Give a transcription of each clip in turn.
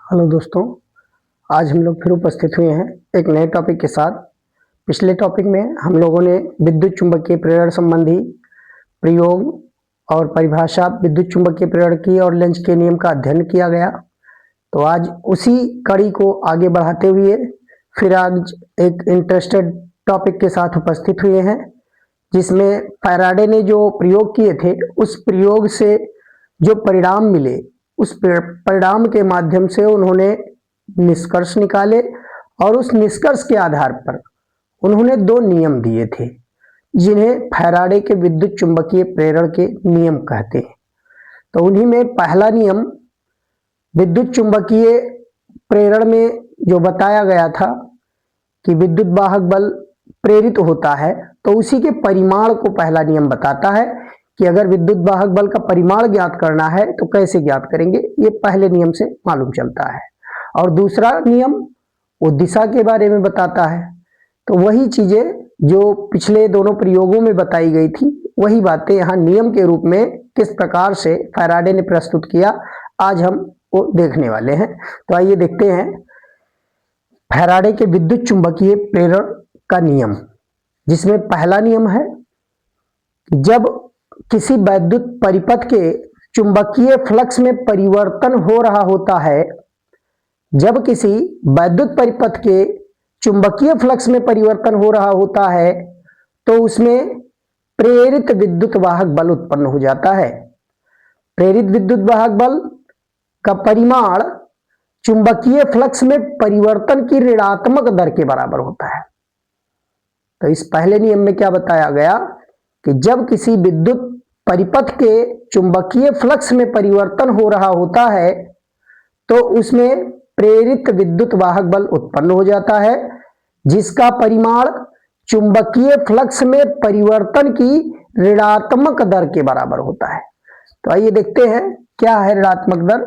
Hello दोस्तों, आज हम लोग फिर उपस्थित हुए हैं एक नए टॉपिक के साथ। पिछले टॉपिक में हम लोगों ने विद्युत चुंबकीय प्रेरण संबंधी प्रयोग और परिभाषा विद्युत चुंबकीय प्रेरण की और लेंज के नियम का अध्ययन किया गया। तो आज उसी कड़ी को आगे बढ़ाते हुए फिर आज एक इंटरेस्टेड टॉपिक के साथ उपस्थित हुए हैं, जिसमें फैराडे ने जो प्रयोग किए थे उस प्रयोग से जो परिणाम मिले उस परिणाम के माध्यम से उन्होंने निष्कर्ष निकाले और उस निष्कर्ष के आधार पर उन्होंने दो नियम दिए थे, जिन्हें फैराडे के विद्युत चुंबकीय प्रेरण के नियम कहते हैं। तो उन्हीं में पहला नियम विद्युत चुंबकीय प्रेरण में जो बताया गया था कि विद्युत वाहक बल प्रेरित होता है, तो उसी के परिमाण को पहला नियम बताता है कि अगर विद्युत वाहक बल का परिमाण ज्ञात करना है तो कैसे ज्ञात करेंगे, ये पहले नियम से मालूम चलता है। और दूसरा नियम वो दिशा के बारे में बताता है। तो वही चीजें जो पिछले दोनों प्रयोगों में बताई गई थी, वही बातें यहाँ नियम के रूप में किस प्रकार से फैराडे ने प्रस्तुत किया, आज हम वो देखने वाले हैं। तो आइए देखते हैं फैराडे के विद्युत चुंबकीय प्रेरण का नियम, जिसमें पहला नियम है कि जब किसी वैद्युत परिपथ के चुंबकीय फ्लक्स में परिवर्तन हो रहा होता है, जब किसी वैद्युत परिपथ के चुंबकीय फ्लक्स में परिवर्तन हो रहा होता है तो उसमें प्रेरित विद्युत वाहक बल उत्पन्न हो जाता है। प्रेरित विद्युत वाहक बल का परिमाण चुंबकीय फ्लक्स में परिवर्तन की ऋणात्मक दर के बराबर होता है। तो इस पहले नियम में क्या बताया गया कि जब किसी विद्युत परिपथ के चुंबकीय फ्लक्स में परिवर्तन हो रहा होता है तो उसमें प्रेरित विद्युत वाहक बल उत्पन्न हो जाता है, जिसका परिमाण चुंबकीय फ्लक्स में परिवर्तन की ऋणात्मक दर के बराबर होता है। तो आइए देखते हैं क्या है ऋणात्मक दर।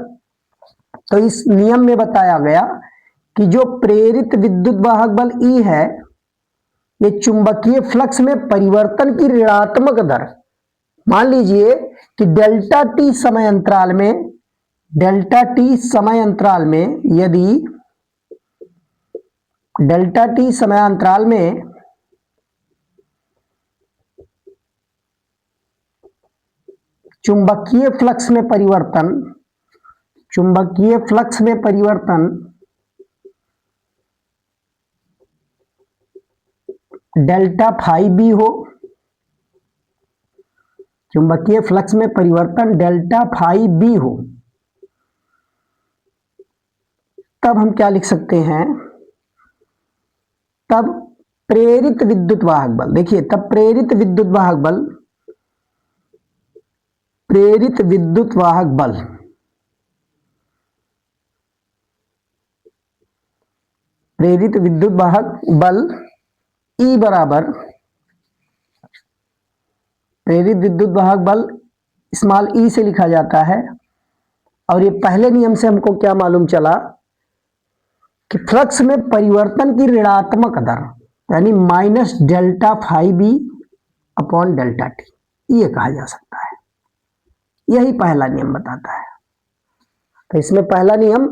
तो इस नियम में बताया गया कि जो प्रेरित विद्युत वाहक बल E है, ये चुंबकीय फ्लक्स में परिवर्तन की ऋणात्मक दर, मान लीजिए कि डेल्टा टी समय अंतराल में यदि डेल्टा टी समय अंतराल में चुंबकीय फ्लक्स में परिवर्तन डेल्टा फाई बी हो, चुंबकीय फ्लक्स में परिवर्तन डेल्टा फाई बी हो, तब हम क्या लिख सकते हैं, तब प्रेरित विद्युत वाहक बल, देखिए तब प्रेरित विद्युत वाहक बल E बराबर प्रेरित विद्युत वाहक बल स्मॉल e से लिखा जाता है। और ये पहले नियम से हमको क्या मालूम चला कि फ्लक्स में परिवर्तन की ऋणात्मक दर यानी minus delta phi B upon delta T, ये कहा जा सकता है। यही पहला नियम बताता है। तो इसमें पहला नियम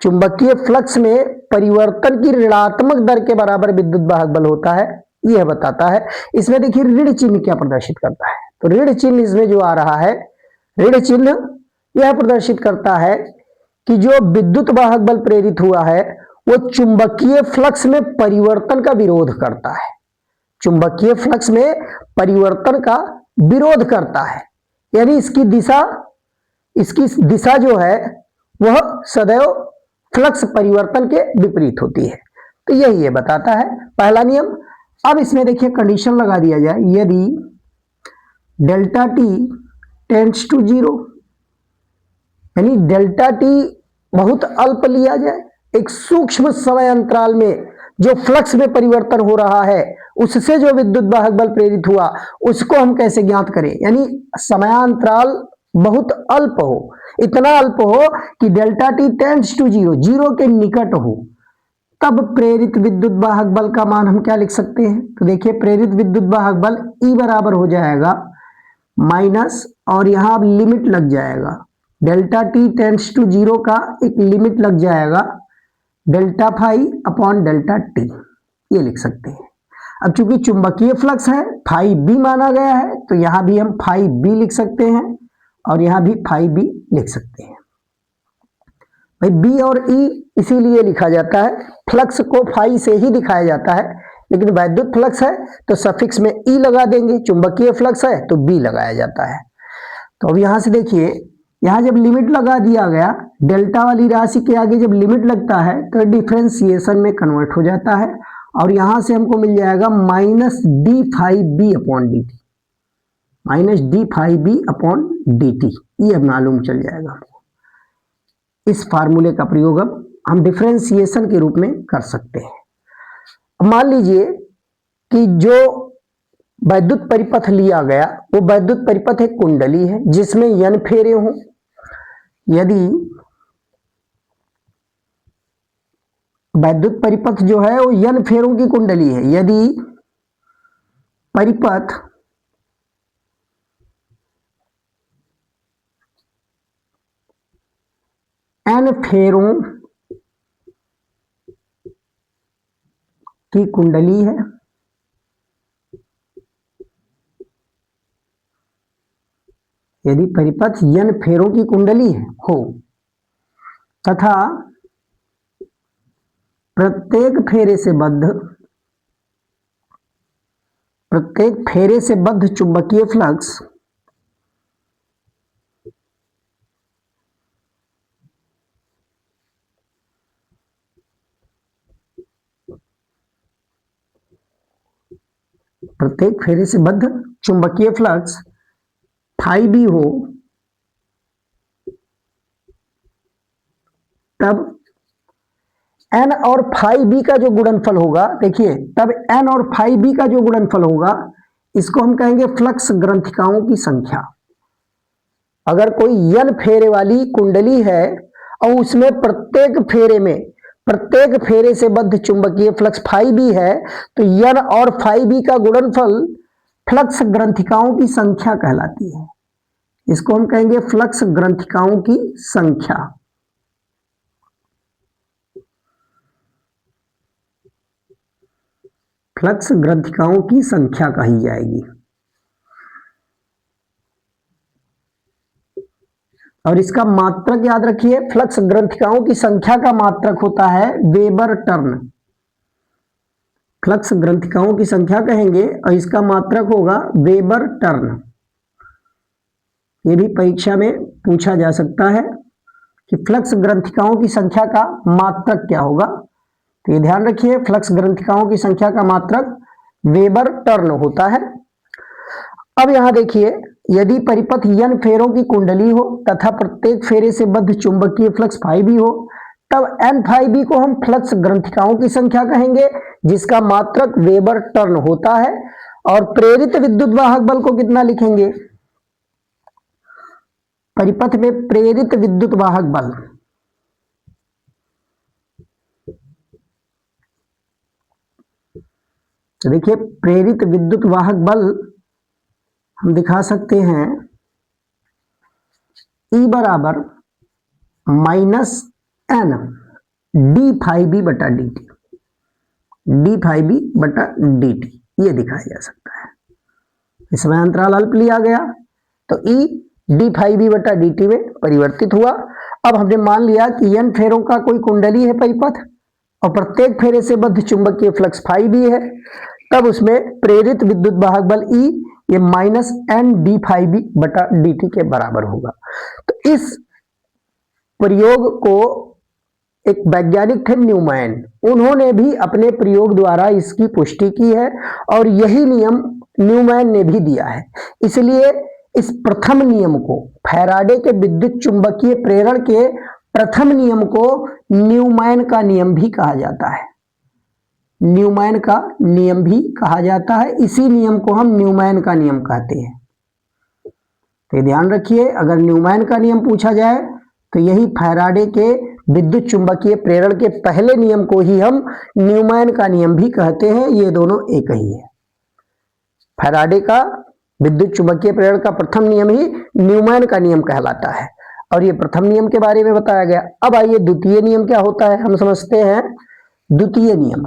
चुंबकीय फ्लक्स में परिवर्तन की ऋणात्मक दर के बराबर विद्युत वाहक बल होता है, यह बताता है। इसमें देखिए ऋण चिन्ह क्या प्रदर्शित करता है, तो ऋण चिन्ह इसमें जो आ रहा है, ऋण चिन्ह यह प्रदर्शित करता है कि जो विद्युत वाहक बल प्रेरित हुआ है वो चुंबकीय फ्लक्स में परिवर्तन का विरोध करता है, चुंबकीय फ्लक्स में परिवर्तन का विरोध करता है, यानी इसकी दिशा जो है वह सदैव फ्लक्स परिवर्तन के विपरीत होती है। तो यही ये बताता है पहला नियम। अब इसमें देखिए कंडीशन लगा दिया जाए, यदि डेल्टा टी टेंड्स टू 0, यानी डेल्टा टी बहुत अल्प लिया जाए, एक सूक्ष्म समय अंतराल में जो फ्लक्स में परिवर्तन हो रहा है उससे जो विद्युत वाहक बल प्रेरित हुआ उसको हम कैसे ज्ञात करें, यानी समयांतराल बहुत अल्प हो, इतना अल्प हो कि डेल्टा टी टेंड्स टू 0, 0 के निकट हो, तब प्रेरित विद्युत वाहक बल का मान हम क्या लिख सकते हैं। तो देखिए प्रेरित विद्युत वाहक बल E बराबर हो जाएगा माइनस, और यहां अब लिमिट लग जाएगा डेल्टा टी टेंड्स टू 0 का एक लिमिट लग जाएगा delta phi upon delta T, ये लिख सकते हैं। अब चूंकि चुंबकीय फ्लक्स है, फाई बी माना गया है, तो यहां भी हम फाई बी लिख सकते हैं और यहां भी फाई बी लिख सकते हैं। भाई बी और ई इसीलिए लिखा जाता है, फ्लक्स को फाई से ही दिखाया जाता है, लेकिन वैद्युत फ्लक्स है तो सफिक्स में ई लगा देंगे, चुंबकीय फ्लक्स है तो बी लगाया जाता है। तो अब यहां से देखिए, यहां जब लिमिट लगा दिया गया, डेल्टा वाली राशि के आगे जब लिमिट लगता है तो डिफरेंशिएशन में कन्वर्ट हो जाता है और यहां से हमको मिल जाएगा minus D phi B upon D T, minus D phi B upon D T, ये मालूम चल जाएगा हमको। इस फार्मूले का प्रयोग अब हम डिफरेंशिएशन के रूप में कर सकते हैं। मान लीजिए कि जो वैद्युत परिपथ लिया गया वो वैद्युत परिपथ एक कुंडली है जिसमें n फेरे हों। यदि वैद्युत परिपथ जो है वो n फेरों की कुंडली है, यदि परिपथ n फेरों की कुंडली है, यदि परिपथ n फेरों की कुंडली हो तथा प्रत्येक फेरे से बद्ध चुंबकीय फ्लक्स फाई बी हो, तब n और फाई बी का जो गुणनफल होगा, देखिए तब n और फाई बी का जो गुणनफल होगा इसको हम कहेंगे फ्लक्स ग्रंथिकाओं की संख्या। अगर कोई n फेरे वाली कुंडली है और उसमें प्रत्येक फेरे से बद्ध चुंबकीय फ्लक्स फाई बी है, तो n और फाई बी का गुणनफल फ्लक्स ग्रंथिकाओं की संख्या कहलाती है। इसको हम कहेंगे फ्लक्स ग्रंथिकाओं की संख्या। फ्लक्स ग्रंथिकाओं की संख्या कही जाएगी। और इसका मात्रक याद रखिए, फ्लक्स ग्रंथिकाओं की संख्या का मात्रक होता है वेबर टर्न। फ्लक्स ग्रंथिकाओं की संख्या कहेंगे और इसका मात्रक होगा वेबर टर्न। ये भी परीक्षा में पूछा जा सकता है कि फ्लक्स ग्रंथिकाओं की संख्या का मात्रक क्या होगा, तो ये ध्यान रखिए, फ्लक्स ग्रंथिकाओं की संख्या का मात्रक वेबर टर्न होता है। अब यहां देखिए, यदि परिपथ n फेरों की कुंडली हो तथा प्रत्येक फेरे से बद्ध चुंबकीय फ्लक्स फाई बी हो, तब n फाई बी को हम फ्लक्स ग्रंथिकाओं की संख्या कहेंगे जिसका मात्रक वेबर टर्न होता है। और प्रेरित विद्युत वाहक बल को कितना लिखेंगे, परिपथ में प्रेरित विद्युत वाहक बल, तो देखिए प्रेरित विद्युत वाहक बल हम दिखा सकते हैं E बराबर minus N D phi B बटा D T, D phi B बटा डी टी, ये दिखाया जा सकता है। इसमें अंतराल अल्प लिया गया तो E डी फाई बी बटा डी टी में परिवर्तित हुआ। अब हमने मान लिया कि n फेरों का कोई कुंडली है परिपथ और प्रत्येक फेरे से बद्ध चुंबकीय फ्लक्स फाई बी है, तब उसमें प्रेरित विद्युत वाहक बल E ये minus N D phi B बटा डी टी के बराबर होगा। तो इस प्रयोग को एक वैज्ञानिक थे न्यूमैन, उन्होंने भी अपने प्रयोग द्वारा इसकी पुष्टि की है और यही नियम न्यूमैन ने भी दिया है। इसलिए इस प्रथम नियम को, फैराडे के विद्युत चुंबकीय प्रेरण के प्रथम नियम को न्यूमैन का नियम भी कहा जाता है। न्यूमैन का नियम भी कहा जाता है, इसी नियम को हम न्यूमैन का नियम कहते हैं। तो ध्यान रखिए, अगर न्यूमैन का नियम पूछा जाए तो यही फैराडे के विद्युत चुंबकीय प्रेरण के पहले नियम को ही हम न्यूमैन का नियम भी कहते हैं। ये दोनों एक ही है। फैराडे का विद्युत चुंबकीय प्रेरण का प्रथम नियम ही न्यूमैन का नियम कहलाता है और ये प्रथम नियम के बारे में बताया गया। अब आइए द्वितीय नियम क्या होता है, हम समझते हैं द्वितीय नियम।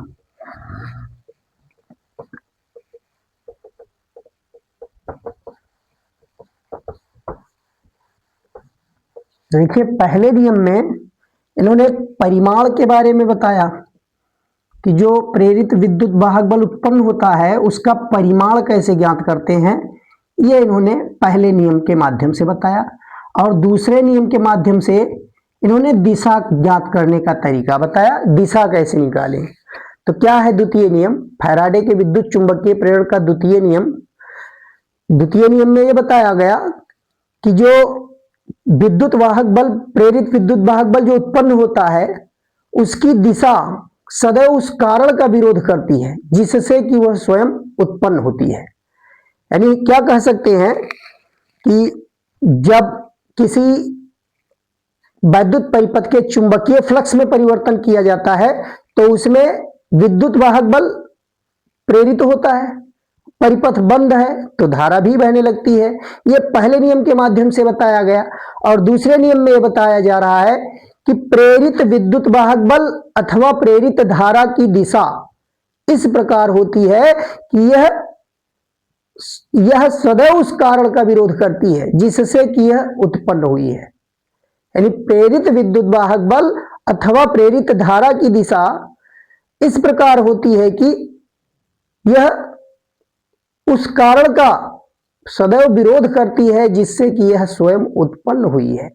देखिए पहले नियम में इन्होंने परिमाण के बारे में बताया कि जो प्रेरित विद्युत वाहक बल उत्पन्न होता है उसका परिमाण कैसे ज्ञात करते हैं, ये इन्होंने पहले नियम के माध्यम से बताया। और दूसरे नियम के माध्यम से इन्होंने दिशा ज्ञात करने का तरीका बताया, दिशा कैसे निकालें। तो क्या है द्वितीय नियम? फैराडे के विद्युत चुंबकीय प्रेरण का द्वितीय नियम। द्वितीय नियम में यह बताया गया कि जो विद्युत वाहक बल, प्रेरित विद्युत वाहक बल जो उत्पन्न होता है उसकी दिशा सदैव उस कारण का विरोध करती है जिससे कि वह स्वयं उत्पन्न होती है। यानी क्या कह सकते हैं कि जब किसी वैद्युत परिपथ के चुंबकीय फ्लक्स में परिवर्तन किया जाता है तो उसमें विद्युत वाहक बल प्रेरित होता है, परिपथ बंद है तो धारा भी बहने लगती है। यह पहले नियम के माध्यम से बताया गया। और दूसरे नियम में यह बताया जा रहा है कि प्रेरित विद्युत वाहक बल अथवा प्रेरित धारा की दिशा इस प्रकार होती है कि यह सदैव उस कारण का विरोध करती है जिससे कि यह उत्पन्न हुई है। यानी प्रेरित विद्युत वाहक बल अथवा प्रेरित धारा की दिशा इस प्रकार होती है कि यह उस कारण का सदैव विरोध करती है जिससे कि यह स्वयं उत्पन्न हुई है।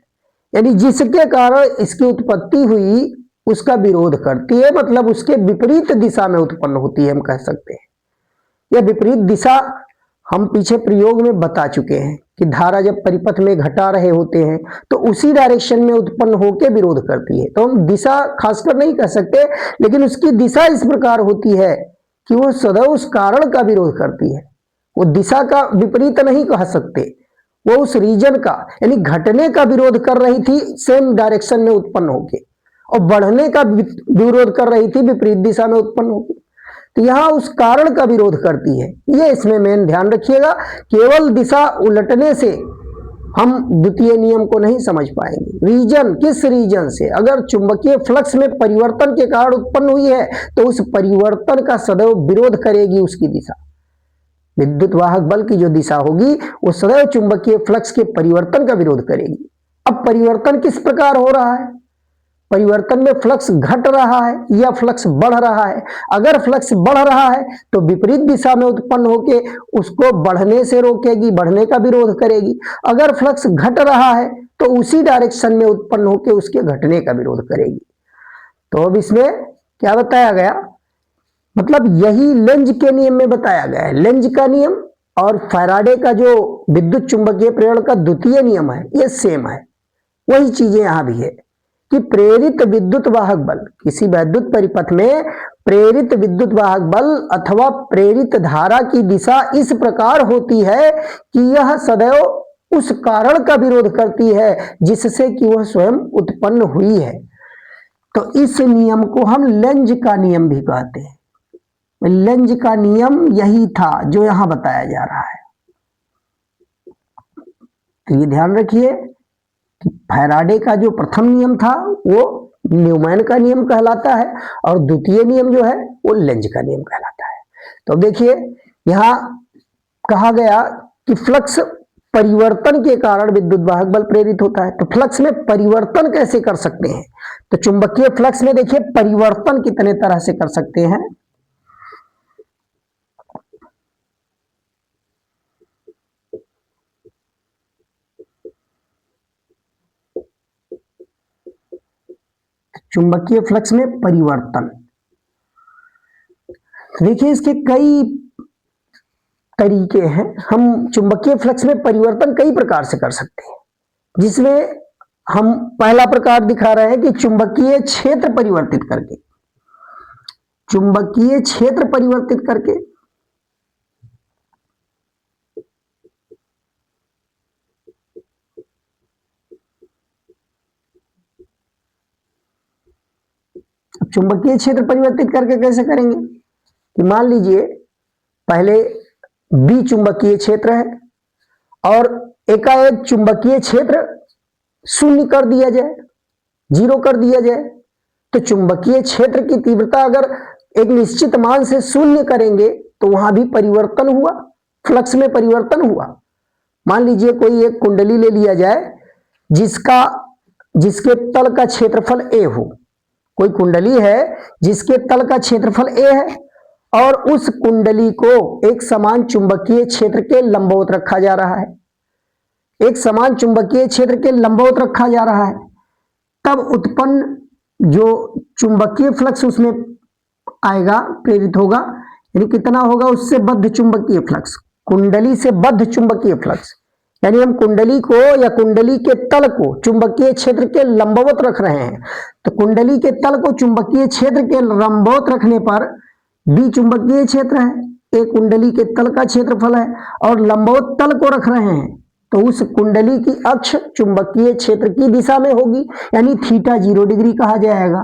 यानी जिसके कारण इसकी उत्पत्ति हुई उसका विरोध करती है, मतलब उसके विपरीत दिशा में उत्पन्न होती है, हम कह सकते हैं। यह विपरीत दिशा हम पीछे प्रयोग में बता चुके हैं कि धारा जब परिपथ में घटा रहे होते हैं तो उसी डायरेक्शन में उत्पन्न होकर विरोध करती है। तो हम दिशा खासकर नहीं कह सकते, लेकिन उसकी दिशा इस प्रकार होती है कि वह सदैव उस कारण का विरोध करती है। वो दिशा का विपरीत नहीं कह सकते, वो उस रीजन का यानी घटने का विरोध कर रही थी सेम डायरेक्शन में उत्पन्न होके, और बढ़ने का विरोध कर रही थी विपरीत दिशा में उत्पन्न होके। तो यहां उस कारण का विरोध करती है। ये इसमें मेन ध्यान रखिएगा, केवल दिशा उलटने से हम द्वितीय नियम को नहीं समझ पाएंगे। रीजन, किस रीजन से, अगर चुंबकीय फ्लक्स में परिवर्तन के कारण उत्पन्न हुई है तो उस परिवर्तन का सदैव विरोध करेगी उसकी दिशा। विद्युत वाहक बल की जो दिशा होगी वो सदैव चुंबकीय फ्लक्स के परिवर्तन का विरोध करेगी। अब परिवर्तन किस प्रकार हो रहा है? परिवर्तन में फ्लक्स घट रहा है या फ्लक्स बढ़ रहा है? अगर फ्लक्स बढ़ रहा है तो विपरीत दिशा में उत्पन्न होके उसको बढ़ने से रोकेगी, बढ़ने का विरोध करेगी। अगर फ्लक्स घट रहा है तो उसी डायरेक्शन में उत्पन्न होके उसके घटने का विरोध करेगी। तो अब इसमें क्या बताया गया, मतलब यही लेंज के नियम में बताया गया है। लेंज का नियम और फैराडे का जो विद्युत चुंबकीय प्रेरण का द्वितीय नियम है ये सेम है। वही चीजें यहां भी है कि प्रेरित विद्युत वाहक बल, किसी वैद्युत परिपथ में प्रेरित विद्युत वाहक बल अथवा प्रेरित धारा की दिशा इस प्रकार होती है कि यह सदैव उस कारण का विरोध करती है जिससे कि वह स्वयं उत्पन्न हुई है। तो इस नियम को हम लेंज का नियम भी कहते हैं। लेंज का नियम यही था जो यहां बताया जा रहा है। तो ये ध्यान रखिए कि फैराडे का जो प्रथम नियम था वो न्यूमैन का नियम कहलाता है और द्वितीय नियम जो है वो लेंज का नियम कहलाता है। तो देखिए यहां कहा गया कि फ्लक्स परिवर्तन के कारण विद्युत वाहक बल प्रेरित होता है। तो फ्लक्स में परिवर्तन कैसे कर सकते हैं? तो चुंबकीय फ्लक्स में देखिए परिवर्तन कितने तरह से कर सकते हैं। चुंबकीय फ्लक्स में परिवर्तन, देखिए इसके कई तरीके हैं। हम चुंबकीय फ्लक्स में परिवर्तन कई प्रकार से कर सकते हैं, जिसमें हम पहला प्रकार दिखा रहे हैं कि चुंबकीय क्षेत्र परिवर्तित करके। चुंबकीय क्षेत्र परिवर्तित करके चुंबकीय क्षेत्र परिवर्तित करके कैसे करेंगे कि मान लीजिए पहले बी चुंबकीय क्षेत्र है और एकाएक चुंबकीय क्षेत्र शून्य कर दिया जाए, जीरो कर दिया जाए, तो चुंबकीय क्षेत्र की तीव्रता अगर एक निश्चित मान से शून्य करेंगे तो वहां भी परिवर्तन हुआ, फ्लक्स में परिवर्तन हुआ। मान लीजिए कोई एक कुंडली ले लिया जाए जिसके तल का क्षेत्रफल ए हो। कोई कुंडली है जिसके तल का क्षेत्रफल ए है और उस कुंडली को एक समान चुंबकीय क्षेत्र के लंबवत रखा जा रहा है, एक समान चुंबकीय क्षेत्र के लंबवत रखा जा रहा है, तब उत्पन्न जो चुंबकीय फ्लक्स उसमें आएगा, प्रेरित होगा, यानी कितना होगा, उससे बद्ध चुंबकीय फ्लक्स, कुंडली से बद्ध चुंबकीय फ्लक्स। यानी हम कुंडली को या कुंडली के तल को चुंबकीय क्षेत्र के लंबवत रख रहे हैं, तो कुंडली के तल को चुंबकीय क्षेत्र के लंबवत रखने पर बी चुंबकीय क्षेत्र है, ए कुंडली के तल का क्षेत्रफल है, और लंबवत तल को रख रहे हैं तो उस कुंडली की अक्ष चुंबकीय क्षेत्र की दिशा में होगी, यानी थीटा 0 डिग्री कहा जाएगा,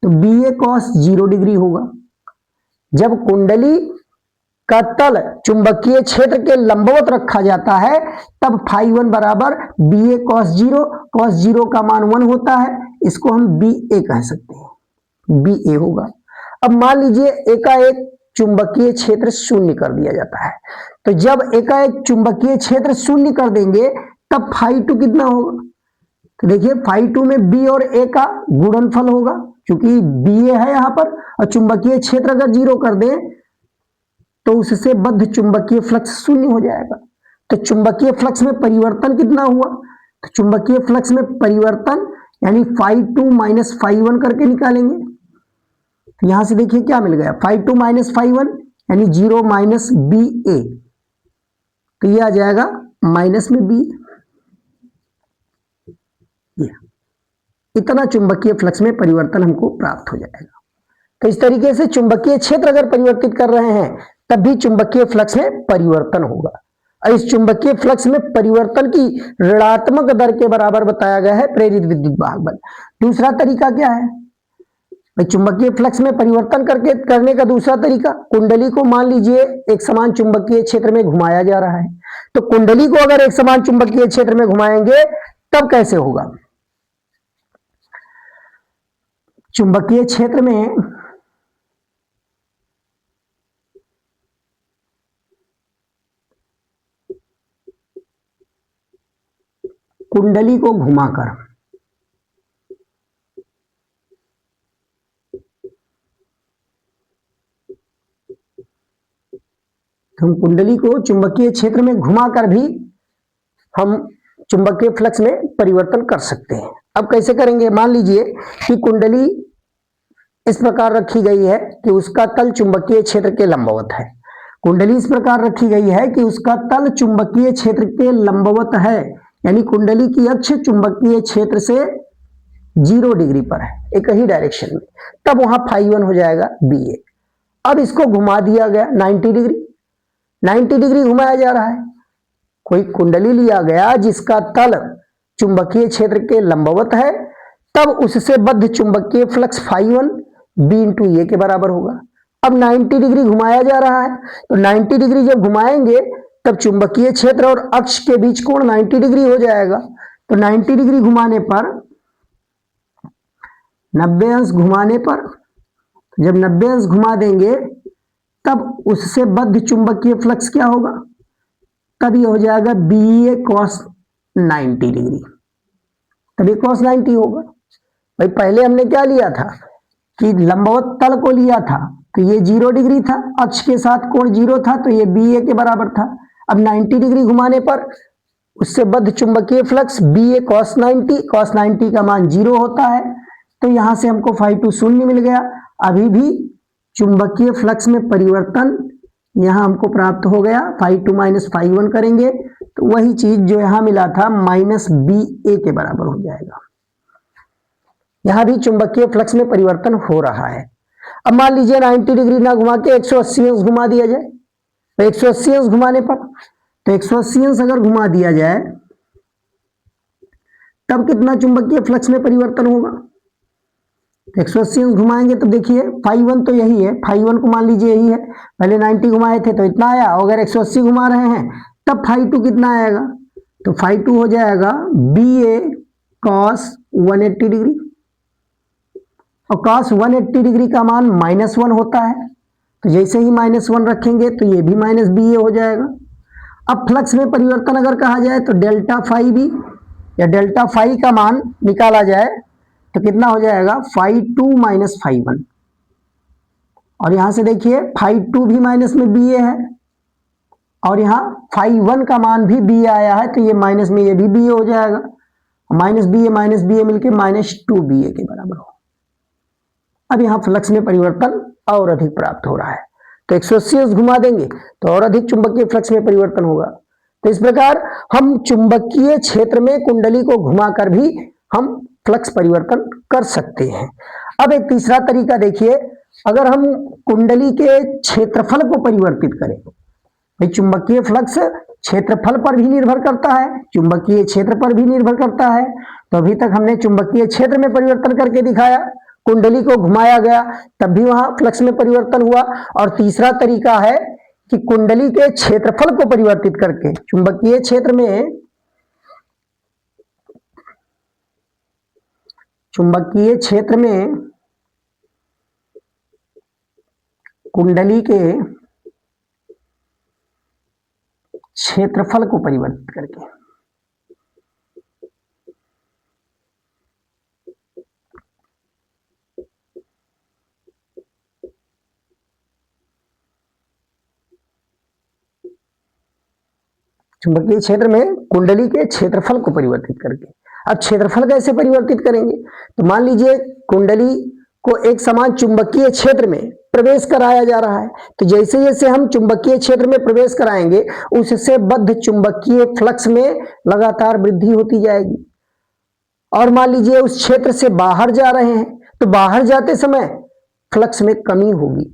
तो बी ए कॉस 0 डिग्री होगा। जब कुंडली का तल चुंबकीय क्षेत्र के लंबवत रखा जाता है तब फाई 1 बराबर बी ए कॉस 0 का मान 1 होता है, इसको हम बी ए कह सकते हैं, बी ए होगा। अब मान लीजिए एकाएक चुंबकीय क्षेत्र शून्य कर दिया जाता है, तो जब एकाएक चुंबकीय क्षेत्र शून्य कर देंगे तब फाई 2 कितना होगा, तो देखिए फाई 2 में बी और ए का गुणनफल होगा, क्योंकि बी ए है यहां पर, और चुंबकीय क्षेत्र अगर 0 कर दें तो उससे बद्ध चुंबकीय फ्लक्स शून्य हो जाएगा। तो चुंबकीय फ्लक्स में परिवर्तन कितना हुआ, तो चुंबकीय फ्लक्स में परिवर्तन यानी फाई 2 माइनस फाई 1 करके निकालेंगे, तो यहां से देखिए क्या मिल गया, फाई 2 माइनस फाई 1 यानी 0 माइनस बी ए, तो ये आ जाएगा माइनस में बी। इतना चुंबकीय फ्लक्स में परिवर्तन हमको प्राप्त हो जाएगा। तो इस तरीके से चुंबकीय क्षेत्र अगर परिवर्तित कर रहे हैं तब भी चुंबकीय फ्लक्स में परिवर्तन होगा, और इस चुंबकीय फ्लक्स में परिवर्तन की ऋणात्मक दर के बराबर बताया गया है प्रेरित विद्युत वाहक बल। दूसरा तरीका क्या है, चुंबकीय फ्लक्स में परिवर्तन करने का दूसरा तरीका, कुंडली को मान लीजिए एक समान चुंबकीय क्षेत्र में घुमाया जा रहा है, तो कुंडली को अगर एक समान चुंबकीय क्षेत्र में घुमाएंगे तब कैसे होगा, चुंबकीय क्षेत्र में कुंडली को घुमाकर हम कुंडली को चुंबकीय क्षेत्र में घुमाकर भी हम चुंबकीय फ्लक्स में परिवर्तन कर सकते हैं। अब कैसे करेंगे, मान लीजिए कि कुंडली इस प्रकार रखी गई है कि उसका तल चुंबकीय क्षेत्र के लंबवत है, कुंडली इस प्रकार रखी गई है कि उसका तल चुंबकीय क्षेत्र के लंबवत है, यानी कुंडली की अक्ष चुंबकीय क्षेत्र से 0 डिग्री पर है, एक ही डायरेक्शन में, तब वहां फाई 1 हो जाएगा बी ए। अब इसको घुमा दिया गया 90 डिग्री, 90 डिग्री घुमाया जा रहा है, कोई कुंडली लिया गया जिसका तल चुंबकीय क्षेत्र के लंबवत है, तब उससे बद्ध चुंबकीय फ्लक्स फाई 1 बी इंटू ए के बराबर होगा। अब 90 डिग्री घुमाया जा रहा है, तो 90 डिग्री जब घुमाएंगे तब चुंबकीय क्षेत्र और अक्ष के बीच कोण 90 डिग्री हो जाएगा, तो 90 डिग्री घुमाने पर 90 अंश घुमाने पर, जब 90 अंश घुमा देंगे तब उससे बद्ध चुंबकीय फ्लक्स क्या होगा, तब ये हो जाएगा बी ए कॉस 90 डिग्री, तब ये कॉस 90 होगा। भाई पहले हमने क्या लिया था कि लंबवत तल को लिया था, तो ये 0 डिग्री था, अक्ष के साथ कोण 0 था, तो ये बी ए के बराबर था। अब 90 डिग्री घुमाने पर उससे बद्ध चुंबकीय फ्लक्स बी ए कॉस 90 का मान 0 होता है, तो यहां से हमको फाई 2 शून्य मिल गया। अभी भी चुंबकीय फ्लक्स में परिवर्तन यहां हमको प्राप्त हो गया, फाई 2 माइनस फाई 1 करेंगे तो वही चीज जो यहां मिला था माइनस बी ए के बराबर हो जाएगा। यहां भी चुंबकीय फ्लक्स में परिवर्तन हो रहा है। अब मान लीजिए 90 डिग्री ना घुमा के 180 अंश घुमा दिया जाए, तो 180 अंश घुमाने पर, तो 180 अंश अगर घुमा दिया जाए तब कितना चुंबकीय फ्लक्स में परिवर्तन होगा, 180 अंश घुमाएंगे तो देखिए फाई 1 तो यही है, फाई 1 को मान लीजिए यही है, पहले 90 घुमाए थे तो इतना आया, अगर 180 घुमा रहे हैं तब फाई 2 कितना आएगा, तो फाई 2 हो जाएगा बी ए cos 180 डिग्री, और cos 180 डिग्री का मान -1 होता है, तो जैसे ही -1 रखेंगे तो ये भी -BA हो जाएगा। अब फ्लक्स में परिवर्तन अगर कहा जाए तो डेल्टा फाई भी या डेल्टा फाई का मान निकाला जाए तो कितना हो जाएगा, φ2 - φ1, और यहां से देखिए φ2 भी माइनस में BA है और यहाँ φ1 का मान भी BA आया है, तो ये माइनस में ये भी BA हो जाएगा, -BA मिलके -2BA के बराबर हो। अब यहाँ फ्लक्स में परिवर्तन और अधिक प्राप्त हो रहा है, तो 180 घुमा देंगे तो और अधिक चुंबकीय फ्लक्स में परिवर्तन होगा। तो इस प्रकार हम चुंबकीय क्षेत्र में कुंडली को घुमाकर भी हम फ्लक्स परिवर्तन कर सकते हैं। अब एक तीसरा तरीका देखिए, अगर हम कुंडली के क्षेत्रफल को परिवर्तित करें, भाई चुंबकीय फ्लक्स क्षेत्रफल पर भी निर्भर करता है, चुंबकीय क्षेत्र पर भी निर्भर करता है, तो अभी तक हमने चुंबकीय क्षेत्र में परिवर्तन करके दिखाया, कुंडली को घुमाया गया तब भी वहां फ्लक्स में परिवर्तन हुआ। और तीसरा तरीका है कि कुंडली के क्षेत्रफल को परिवर्तित करके चुंबकीय क्षेत्र में कुंडली के क्षेत्रफल को परिवर्तित करके चुंबकीय क्षेत्र में कुंडली के क्षेत्रफल को परिवर्तित करके। अब क्षेत्रफल कैसे परिवर्तित करेंगे, तो मान लीजिए कुंडली को एक समान चुंबकीय क्षेत्र में प्रवेश कराया जा रहा है, तो जैसे जैसे हम चुंबकीय क्षेत्र में प्रवेश कराएंगे उससे बद्ध चुंबकीय फ्लक्स में लगातार वृद्धि होती जाएगी। और मान लीजिए उस क्षेत्र से बाहर जा रहे हैं तो बाहर जाते समय फ्लक्स में कमी होगी,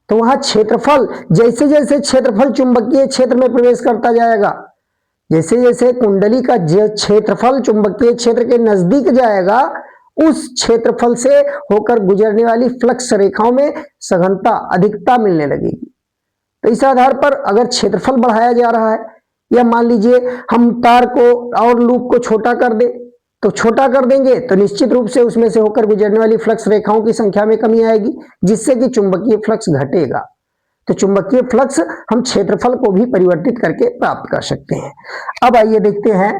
तो वहां क्षेत्रफल जैसे जैसे क्षेत्रफल चुंबकीय क्षेत्र में प्रवेश करता जाएगा, जैसे जैसे कुंडली का क्षेत्रफल चुंबकीय क्षेत्र के नजदीक जाएगा, उस क्षेत्रफल से होकर गुजरने वाली फ्लक्स रेखाओं में सघनता अधिकता मिलने लगेगी। तो इस आधार पर अगर क्षेत्रफल बढ़ाया जा रहा है, या मान लीजिए हम तार को और लूप को छोटा कर दे, तो छोटा कर देंगे तो निश्चित रूप से उसमें से होकर गुजरने वाली फ्लक्स रेखाओं की संख्या में कमी आएगी, जिससे कि चुंबकीय फ्लक्स घटेगा। तो चुंबकीय फ्लक्स हम क्षेत्रफल को भी परिवर्तित करके प्राप्त कर सकते हैं। अब आइए देखते हैं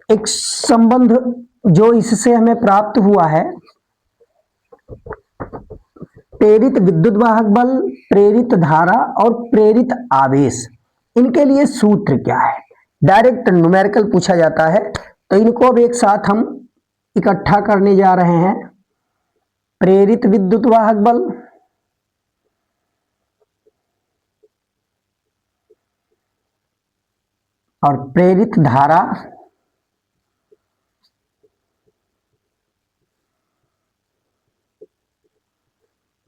एक संबंध जो इससे हमें प्राप्त हुआ है, प्रेरित विद्युत वाहक बल, प्रेरित धारा और प्रेरित आवेश, इनके लिए सूत्र क्या है। डायरेक्ट न्यूमेरिकल पूछा जाता है, तो इनको अब एक साथ हम इकट्ठा करने जा रहे हैं। प्रेरित विद्युत वाहक बल और प्रेरित धारा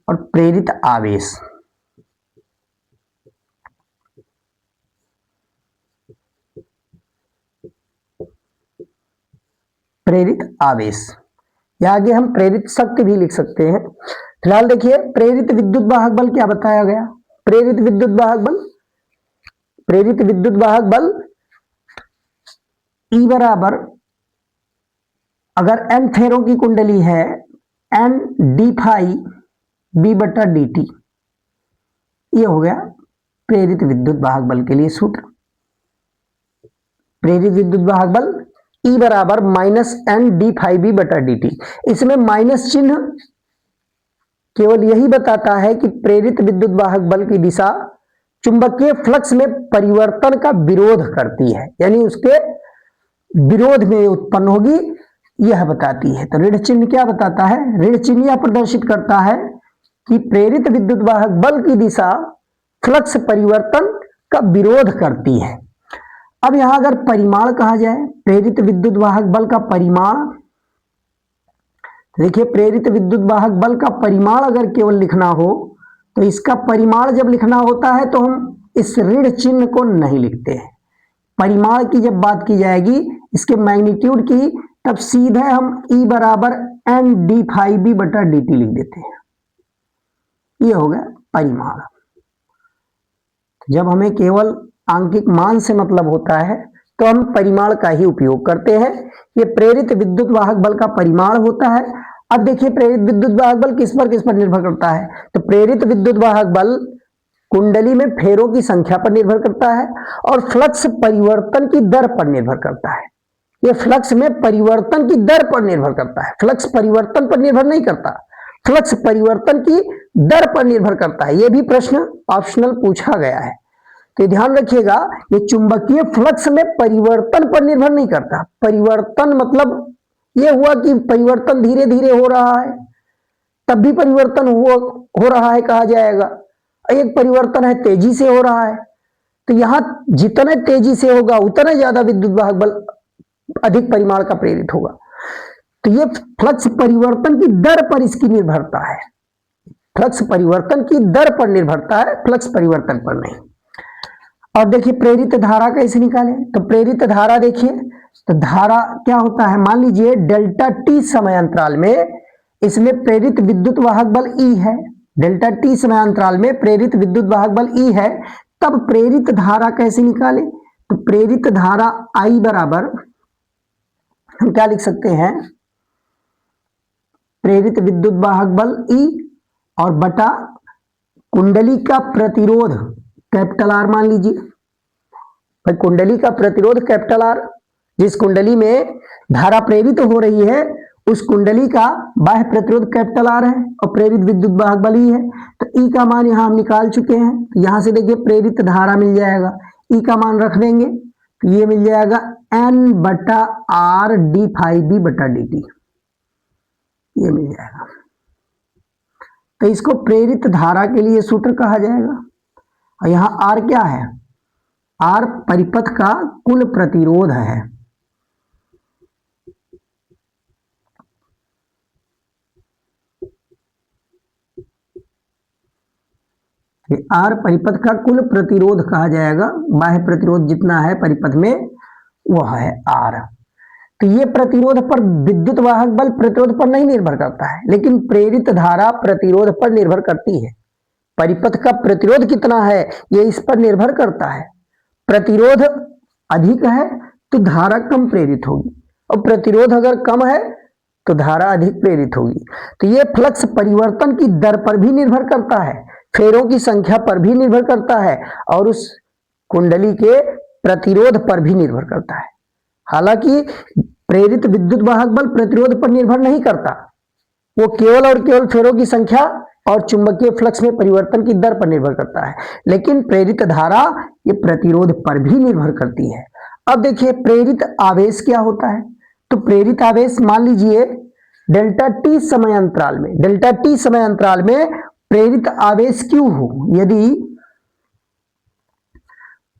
और प्रेरित आवेश। प्रेरित आवेश या आगे हम प्रेरित शक्ति भी लिख सकते हैं। फिलहाल देखिए प्रेरित विद्युत वाहक बल क्या बताया गया। प्रेरित विद्युत वाहक बल E बराबर, अगर N फेरों की कुंडली है, N d फाई B बटा dt, ये हो गया प्रेरित विद्युत वाहक बल के लिए सूत्र। प्रेरित विद्युत वाहक बल E बराबर -N d फाई B बटा dt। इसमें माइनस चिन्ह केवल यही बताता है कि प्रेरित विद्युत वाहक बल की दिशा चुंबकीय फ्लक्स में परिवर्तन का विरोध करती है, यानी उसके विरोध में उत्पन्न होगी, यह बताती है। तो ऋण चिन्ह क्या बताता है, ऋण चिन्ह यह प्रदर्शित करता है कि प्रेरित विद्युत वाहक बल की दिशा फ्लक्स परिवर्तन का विरोध करती है। अब यहां अगर परिमाण कहा जाए, प्रेरित विद्युत वाहक बल का परिमाण, देखिए प्रेरित विद्युत वाहक बल का परिमाण अगर केवल लिखना हो तो इसका परिमाण जब लिखना होता है तो हम इस ऋण चिन्ह को नहीं लिखते हैं। परिमाण की जब बात की जाएगी इसके मैग्नीट्यूड की, तब सीधे हम E बराबर N d फाई B बटा dt लिख देते हैं। ये हो गया परिमाण। जब हमें केवल आंकिक मान से मतलब होता है तो हम परिमाण का ही उपयोग करते हैं। ये प्रेरित विद्युत वाहक बल का परिमाण होता है। अब देखिए प्रेरित विद्युत वाहक बल किस पर निर्भर करता है। तो प्रेरित विद्युत वाहक बल कुंडली में फेरों की संख्या पर निर्भर करता है और फ्लक्स परिवर्तन की दर पर निर्भर करता है। ये फ्लक्स में परिवर्तन की दर पर निर्भर करता है, फ्लक्स परिवर्तन पर निर्भर नहीं करता, फ्लक्स परिवर्तन की दर पर निर्भर करता है। यह भी प्रश्न ऑप्शनल पूछा गया है, तो ध्यान रखिएगा। ये चुंबकीय फ्लक्स में परिवर्तन पर निर्भर नहीं करता। परिवर्तन मतलब यह हुआ कि परिवर्तन धीरे धीरे हो रहा है, तब भी परिवर्तन हो रहा है कहा जाएगा। एक परिवर्तन है तेजी से हो रहा है, तो यहां जितने तेजी से होगा उतना ज्यादा विद्युत वाहक बल अधिक परिमाण का प्रेरित होगा। तो ये फ्लक्स परिवर्तन की दर पर इसकी निर्भरता है, फ्लक्स परिवर्तन की दर पर निर्भरता है, फ्लक्स परिवर्तन पर नहीं। और देखिए प्रेरित धारा कैसे निकालें। तो प्रेरित धारा देखिए, तो धारा क्या होता है, मान लीजिए डेल्टा टी समय अंतराल में इसमें प्रेरित विद्युत वाहक बल ई है, डेल्टा टी समय अंतराल में प्रेरित विद्युत वाहक बल ई है, तब प्रेरित धारा कैसे निकालें। तो प्रेरित धारा आई बराबर हम क्या लिख सकते हैं, प्रेरित विद्युत वाहक बल ई और बटा कुंडली का प्रतिरोध कैपिटल आर मान लीजिए। भाई कुंडली का प्रतिरोध कैपिटल आर, जिस कुंडली में धारा प्रेरित हो रही है उस कुंडली का बाह्य प्रतिरोध कैपिटल आर है और प्रेरित विद्युत वाहक बल ई है। तो ई का मान यहां हम निकाल चुके हैं, तो यहां से देखिए प्रेरित धारा मिल जाएगा, ई का मान रख देंगे तो ये मिल जाएगा एन बटा आर डी फाइव बी बटा डी टी, ये मिल जाएगा। तो इसको प्रेरित धारा के लिए सूत्र कहा जाएगा। और यहां आर क्या है, आर परिपथ का कुल प्रतिरोध है। आर परिपथ का कुल प्रतिरोध कहा जाएगा, बाह्य प्रतिरोध जितना है परिपथ में वह है आर। तो ये प्रतिरोध पर विद्युत वाहक बल प्रतिरोध पर नहीं निर्भर करता है, लेकिन प्रेरित धारा प्रतिरोध पर निर्भर करती है। परिपथ का प्रतिरोध कितना है ये इस पर निर्भर करता है। प्रतिरोध अधिक है तो धारा कम प्रेरित होगी, और प्रतिरोध अगर कम है तो धारा अधिक प्रेरित होगी। तो ये फ्लक्स परिवर्तन की दर पर भी निर्भर करता है, फेरों की संख्या पर भी निर्भर करता है और उस कुंडली के प्रतिरोध पर भी निर्भर करता है। हालांकि प्रेरित विद्युत वाहक बल प्रतिरोध पर निर्भर नहीं करता, वो केवल और केवल फेरों की संख्या और चुंबकीय फ्लक्स में परिवर्तन की दर पर निर्भर करता है। लेकिन प्रेरित धारा ये प्रतिरोध पर भी निर्भर करती है। अब देखिए प्रेरित आवेश क्या होता है। तो प्रेरित आवेश मान लीजिए डेल्टा टी समय अंतराल में, डेल्टा टी समय अंतराल में प्रेरित आवेश क्यों हो, यदि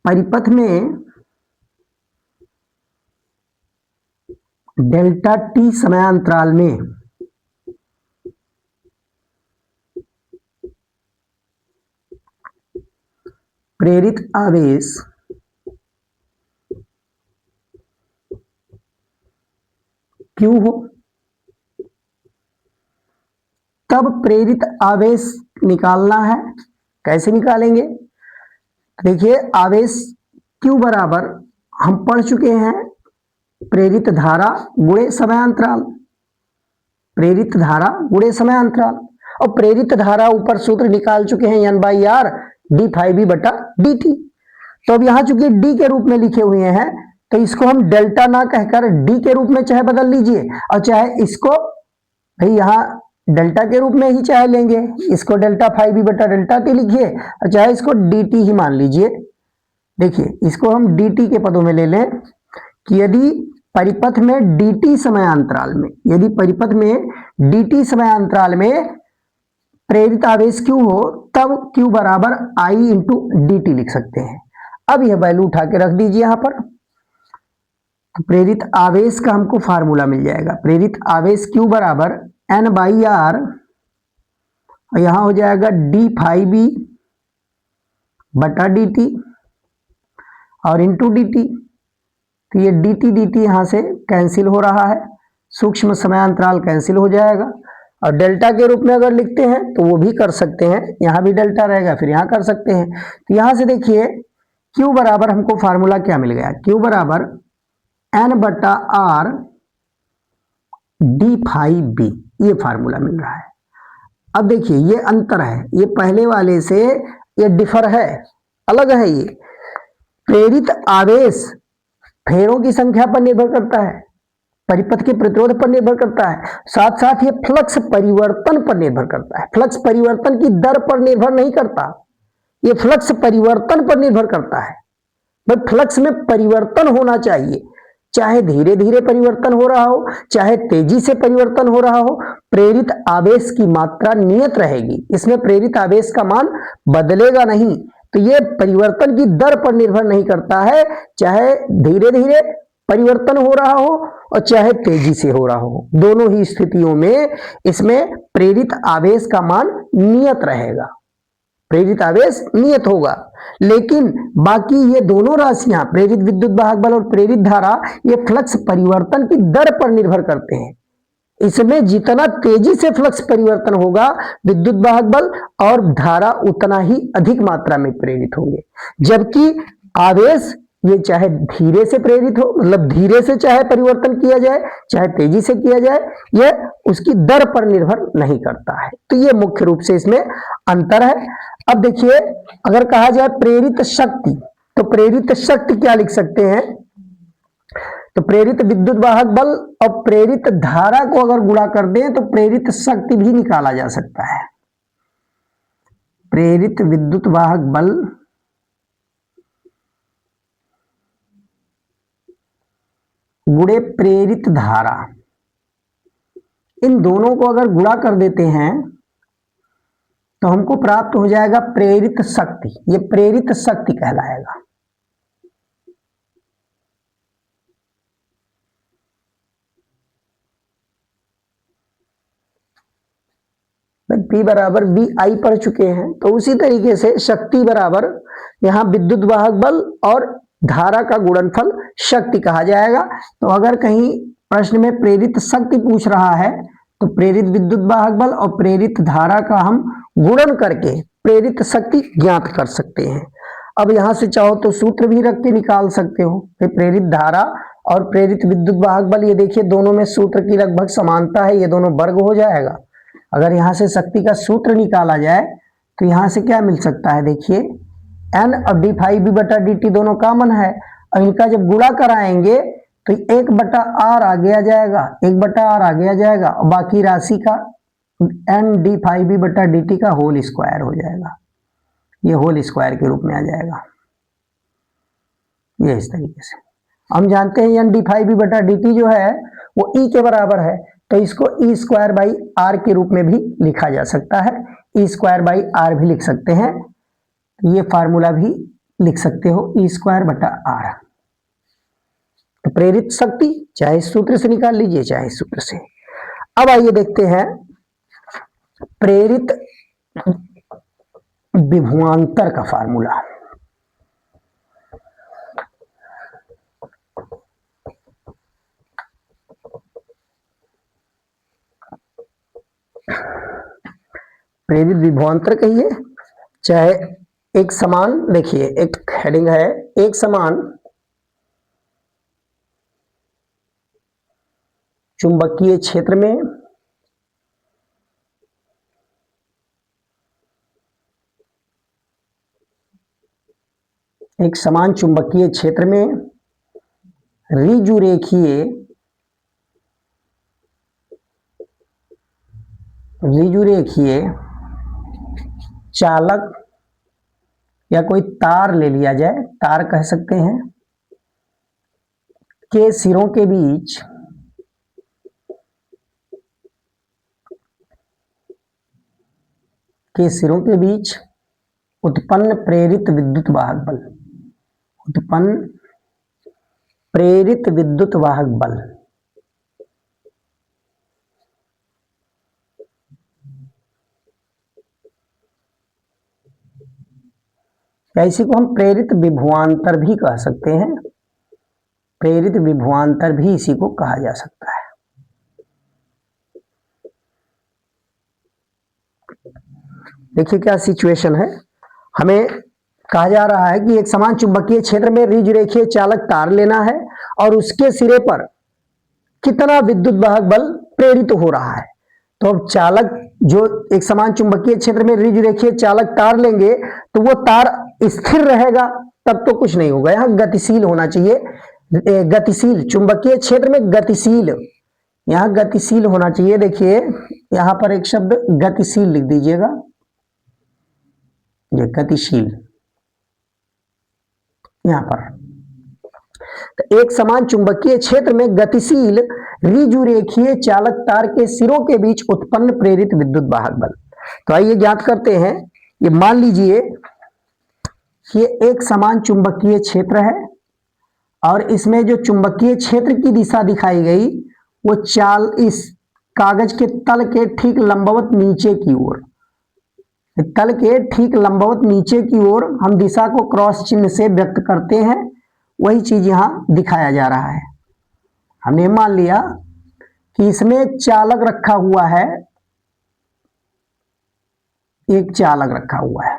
परिपथ में डेल्टा टी समयांतराल में प्रेरित आवेश क्यों हो, तब प्रेरित आवेश निकालना है। कैसे निकालेंगे, देखिए आवेश Q बराबर हम पढ़ चुके हैं प्रेरित धारा गुणे समयांतराल, प्रेरित धारा गुणे समयांतराल, और प्रेरित धारा ऊपर सूत्र निकाल चुके हैं N by R D phi B बटा डी टी। तो अब यहां चूंकि डी के रूप में लिखे हुए हैं तो इसको हम डेल्टा ना कहकर डी के रूप में चाहे बदल लीजिए, और चाहे इसको भाई यहां डेल्टा के रूप में ही चाहे लेंगे, इसको डेल्टा फाइव बी बटा डेल्टा टी लिखिए, और चाहे इसको डी टी ही मान लीजिए। देखिए इसको हम डी टी के पदों में ले लें कि यदि परिपथ में dt समयांतराल में, यदि परिपथ में dt समयांतराल में प्रेरित आवेश Q हो तब Q बराबर I इंटू डी टी लिख सकते हैं। अब यह वैल्यू उठा के रख दीजिए यहां पर, तो प्रेरित आवेश का हमको फार्मूला मिल जाएगा। प्रेरित आवेश Q बराबर N बाई आर, और यहां हो जाएगा डी फाइव बी बटा डी टी और इंटू डी टी। तो ये dt dt यहां से कैंसिल हो रहा है, सूक्ष्म समयांतराल कैंसिल हो जाएगा, और डेल्टा के रूप में अगर लिखते हैं तो वो भी कर सकते हैं, यहां भी डेल्टा रहेगा फिर यहां कर सकते हैं। तो यहां से देखिए Q बराबर हमको फार्मूला क्या मिल गया, Q बराबर N/R d∅B, ये फार्मूला मिल रहा है। अब देखिए ये अंतर है, ये पहले वाले से ये डिफर है, अलग है। ये प्रेरित आवेश फेरों की संख्या पर निर्भर करता है, परिपथ के प्रतिरोध पर निर्भर करता है, साथ साथ ये फ्लक्स परिवर्तन पर निर्भर करता है। फ्लक्स परिवर्तन की दर पर निर्भर नहीं करता, ये फ्लक्स परिवर्तन पर निर्भर करता है। भाई फ्लक्स में परिवर्तन होना चाहिए, चाहे धीरे धीरे परिवर्तन हो रहा हो, चाहे तेजी से परिवर्तन हो रहा हो, प्रेरित आवेश की मात्रा नियत रहेगी, इसमें प्रेरित आवेश का मान बदलेगा नहीं। तो ये परिवर्तन की दर पर निर्भर नहीं करता है, चाहे धीरे धीरे परिवर्तन हो रहा हो और चाहे तेजी से हो रहा हो, दोनों ही स्थितियों में इसमें प्रेरित आवेश का मान नियत रहेगा, प्रेरित आवेश नियत होगा। लेकिन बाकी ये दोनों राशियां, प्रेरित विद्युत वाहक बल और प्रेरित धारा, ये फ्लक्स परिवर्तन की दर पर निर्भर करते हैं। इसमें जितना तेजी से फ्लक्स परिवर्तन होगा, विद्युत वाहक बल और धारा उतना ही अधिक मात्रा में प्रेरित होंगे। जबकि आवेश ये चाहे धीरे से प्रेरित हो, मतलब धीरे से चाहे परिवर्तन किया जाए, चाहे तेजी से किया जाए, यह उसकी दर पर निर्भर नहीं करता है। तो ये मुख्य रूप से इसमें अंतर है। अब देखिए, अगर कहा जाए प्रेरित शक्ति, तो प्रेरित शक्ति क्या लिख सकते हैं, तो प्रेरित विद्युत वाहक बल और प्रेरित धारा को अगर गुणा कर दें तो प्रेरित शक्ति भी निकाला जा सकता है। प्रेरित विद्युत वाहक बल गुणे प्रेरित धारा, इन दोनों को अगर गुणा कर देते हैं तो हमको प्राप्त हो जाएगा प्रेरित शक्ति, ये प्रेरित शक्ति कहलाएगा। P बराबर बी आई पढ़ चुके हैं, तो उसी तरीके से शक्ति बराबर यहां विद्युत वाहक बल और धारा का गुणनफल शक्ति कहा जाएगा। तो अगर कहीं प्रश्न में प्रेरित शक्ति पूछ रहा है तो प्रेरित विद्युत वाहक बल और प्रेरित धारा का हम गुणन करके प्रेरित शक्ति ज्ञात कर सकते हैं। अब यहां से चाहो तो सूत्र भी रख के निकाल सकते हो। फिर प्रेरित धारा और प्रेरित विद्युत वाहक बल, ये देखिए दोनों में सूत्र की लगभग समानता है, ये दोनों वर्ग हो जाएगा। अगर यहां से शक्ति का सूत्र निकाला जाए तो यहां से क्या मिल सकता है, देखिए n और d∅b/dt दोनों कॉमन है, और इनका जब गुणा कराएंगे तो 1/r आगे आ जाएगा, 1/r आगे आ जाएगा, और बाकी राशि का n d∅b/dt का होल स्क्वायर हो जाएगा, ये होल स्क्वायर के रूप में आ जाएगा। ये इस तरीके से हम जानते हैं n d∅b/dt जो है वो e के बराबर है, तो इसको e²/r के रूप में भी लिखा जा सकता है, e²/r भी लिख सकते हैं, ये फार्मूला भी लिख सकते हो e²/r। तो प्रेरित शक्ति चाहे इस सूत्र से निकाल लीजिए चाहे इस सूत्र से। अब आइए देखते हैं प्रेरित विभवांतर का फार्मूला। प्रेरित विभवांतर कहिए चाहे एक समान, देखिए एक हेडिंग है, एक समान चुंबकीय क्षेत्र में एक समान चुंबकीय क्षेत्र में ऋजुरेखीय चालक या कोई तार ले लिया जाए, तार कह सकते हैं, के सिरों के बीच उत्पन्न प्रेरित विद्युत वाहक बल, उत्पन्न प्रेरित विद्युत वाहक बल या इसी को हम प्रेरित विभवांतर भी कह सकते हैं, प्रेरित विभवांतर भी इसी को कहा जा सकता है। देखिए क्या सिचुएशन है, हमें कहा जा रहा है कि एक समान चुंबकीय क्षेत्र में ऋजुरेखीय चालक तार लेना है और उसके सिरे पर कितना विद्युत वाहक बल प्रेरित हो रहा है। तो अब चालक जो एक समान चुंबकीय क्षेत्र में ऋजुरेखीय चालक तार लेंगे तो वो तार स्थिर रहेगा, तब तो कुछ नहीं होगा। यहां गतिशील होना चाहिए, गतिशील चुंबकीय क्षेत्र में गतिशील, यहां गतिशील होना चाहिए। देखिए यहां पर एक शब्द गतिशील लिख दीजिएगा, ये गतिशील यहां पर। तो एक समान चुंबकीय क्षेत्र में गतिशील ऋजुरेखीय चालक तार के सिरों के बीच उत्पन्न प्रेरित विद्युत वाहक बल। तो आइए ज्ञात करते हैं। ये मान लीजिए कि एक समान चुंबकीय क्षेत्र है और इसमें जो चुंबकीय क्षेत्र की दिशा दिखाई गई वो इस कागज के तल के ठीक लंबवत नीचे की ओर, तल के ठीक लंबवत नीचे की ओर हम दिशा को क्रॉस चिन्ह से व्यक्त करते हैं। वही चीज यहां दिखाया जा रहा है। हमने मान लिया कि इसमें चालक रखा हुआ है, एक चालक रखा हुआ है।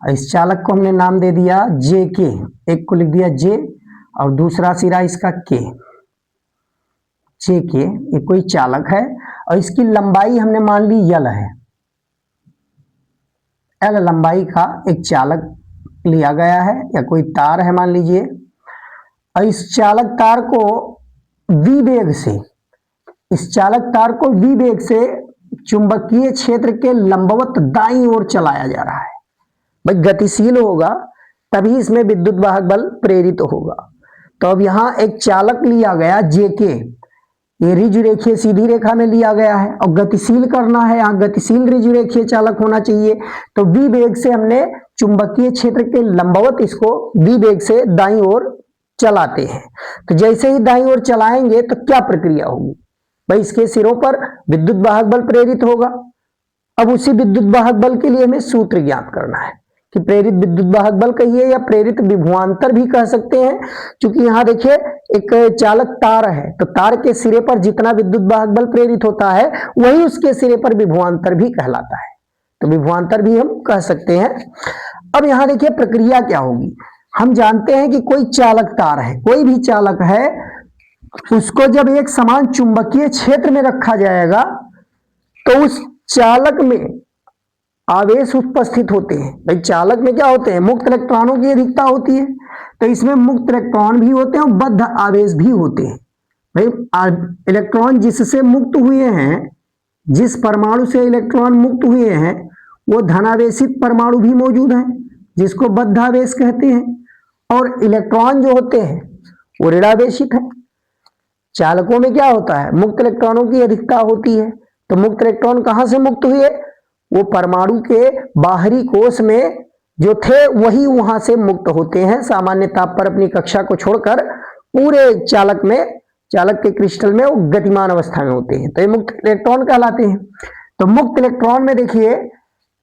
इस चालक को हमने नाम दे दिया जे के, एक को लिख दिया जे और दूसरा सिरा इसका के, जे के। ये कोई चालक है और इसकी लंबाई हमने मान ली यल है, एल लंबाई का एक चालक लिया गया है या कोई तार है मान लीजिए। और इस चालक तार को वी वेग से, इस चालक तार को वी वेग से चुंबकीय क्षेत्र के लंबवत दाईं ओर चलाया जा रहा है। भाई गतिशील होगा तभी इसमें विद्युत वाहक बल प्रेरित होगा। तो अब यहां एक चालक लिया गया जेके, ये ऋजुरेखीय सीधी रेखा में लिया गया है और गतिशील करना है, यहां गतिशील ऋजुरेखीय चालक होना चाहिए। तो वी वेग से हमने चुंबकीय क्षेत्र के लंबवत इसको वी वेग से दाईं ओर चलाते हैं। तो जैसे ही दाईं ओर चलाएंगे तो क्या प्रक्रिया होगी, भाई इसके सिरों पर विद्युत वाहक बल प्रेरित होगा। अब उसी विद्युत वाहक बल के लिए हमें सूत्र ज्ञात करना है कि प्रेरित विद्युत वाहक बल कहिए या प्रेरित विभवांतर भी कह सकते हैं, क्योंकि यहां देखिए एक चालक तार है तो तार के सिरे पर जितना विद्युत वाहक बल प्रेरित होता है वही उसके सिरे पर विभवांतर भी कहलाता है। तो विभवांतर भी हम कह सकते हैं। अब यहां देखिए प्रक्रिया क्या होगी। हम जानते हैं कि कोई चालक तार है, कोई भी चालक है, उसको जब एक समान चुंबकीय क्षेत्र में रखा जाएगा तो उस चालक में आवेश उपस्थित होते हैं। भाई चालक में क्या होते हैं, मुक्त इलेक्ट्रॉनों की अधिकता होती है, तो इसमें मुक्त इलेक्ट्रॉन भी होते हैं और बद्ध आवेश भी होते हैं। भाई इलेक्ट्रॉन जिससे मुक्त हुए हैं, जिस परमाणु से इलेक्ट्रॉन मुक्त हुए हैं वो धनावेशित परमाणु भी मौजूद है जिसको बद्ध आवेश कहते हैं, और इलेक्ट्रॉन जो होते हैं वो ऋणावेशित है। चालकों में क्या होता है, मुक्त इलेक्ट्रॉनों की अधिकता होती है। तो मुक्त इलेक्ट्रॉन कहां से मुक्त हुए, वो परमाणु के बाहरी कोश में जो थे वही वहां से मुक्त होते हैं। सामान्य ताप पर अपनी कक्षा को छोड़कर पूरे चालक में, चालक के क्रिस्टल में वो गतिमान अवस्था में होते हैं, तो ये मुक्त इलेक्ट्रॉन कहलाते हैं। तो मुक्त इलेक्ट्रॉन में देखिए,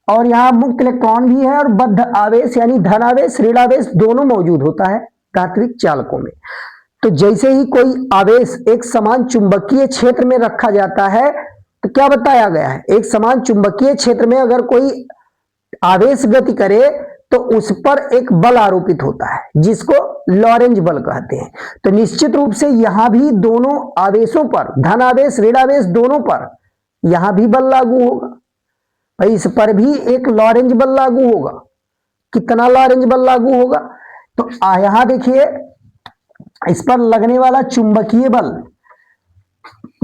और यहाँ मुक्त इलेक्ट्रॉन भी है और बद्ध आवेश यानी धनावेश ऋणावेश दोनों मौजूद होता है धात्विक चालकों में। तो जैसे ही कोई आवेश एक समान चुंबकीय क्षेत्र में रखा जाता है तो क्या बताया गया है, एक समान चुंबकीय क्षेत्र में अगर कोई आवेश गति करे तो उस पर एक बल आरोपित होता है जिसको लॉरेंज बल कहते हैं। तो निश्चित रूप से यहां भी दोनों आवेशों पर, धनावेश ऋणावेश दोनों पर यहां भी बल लागू होगा। भाई इस पर भी एक लॉरेंज बल लागू होगा। कितना लॉरेंज बल लागू होगा, तो यहां देखिए इस पर लगने वाला चुंबकीय बल,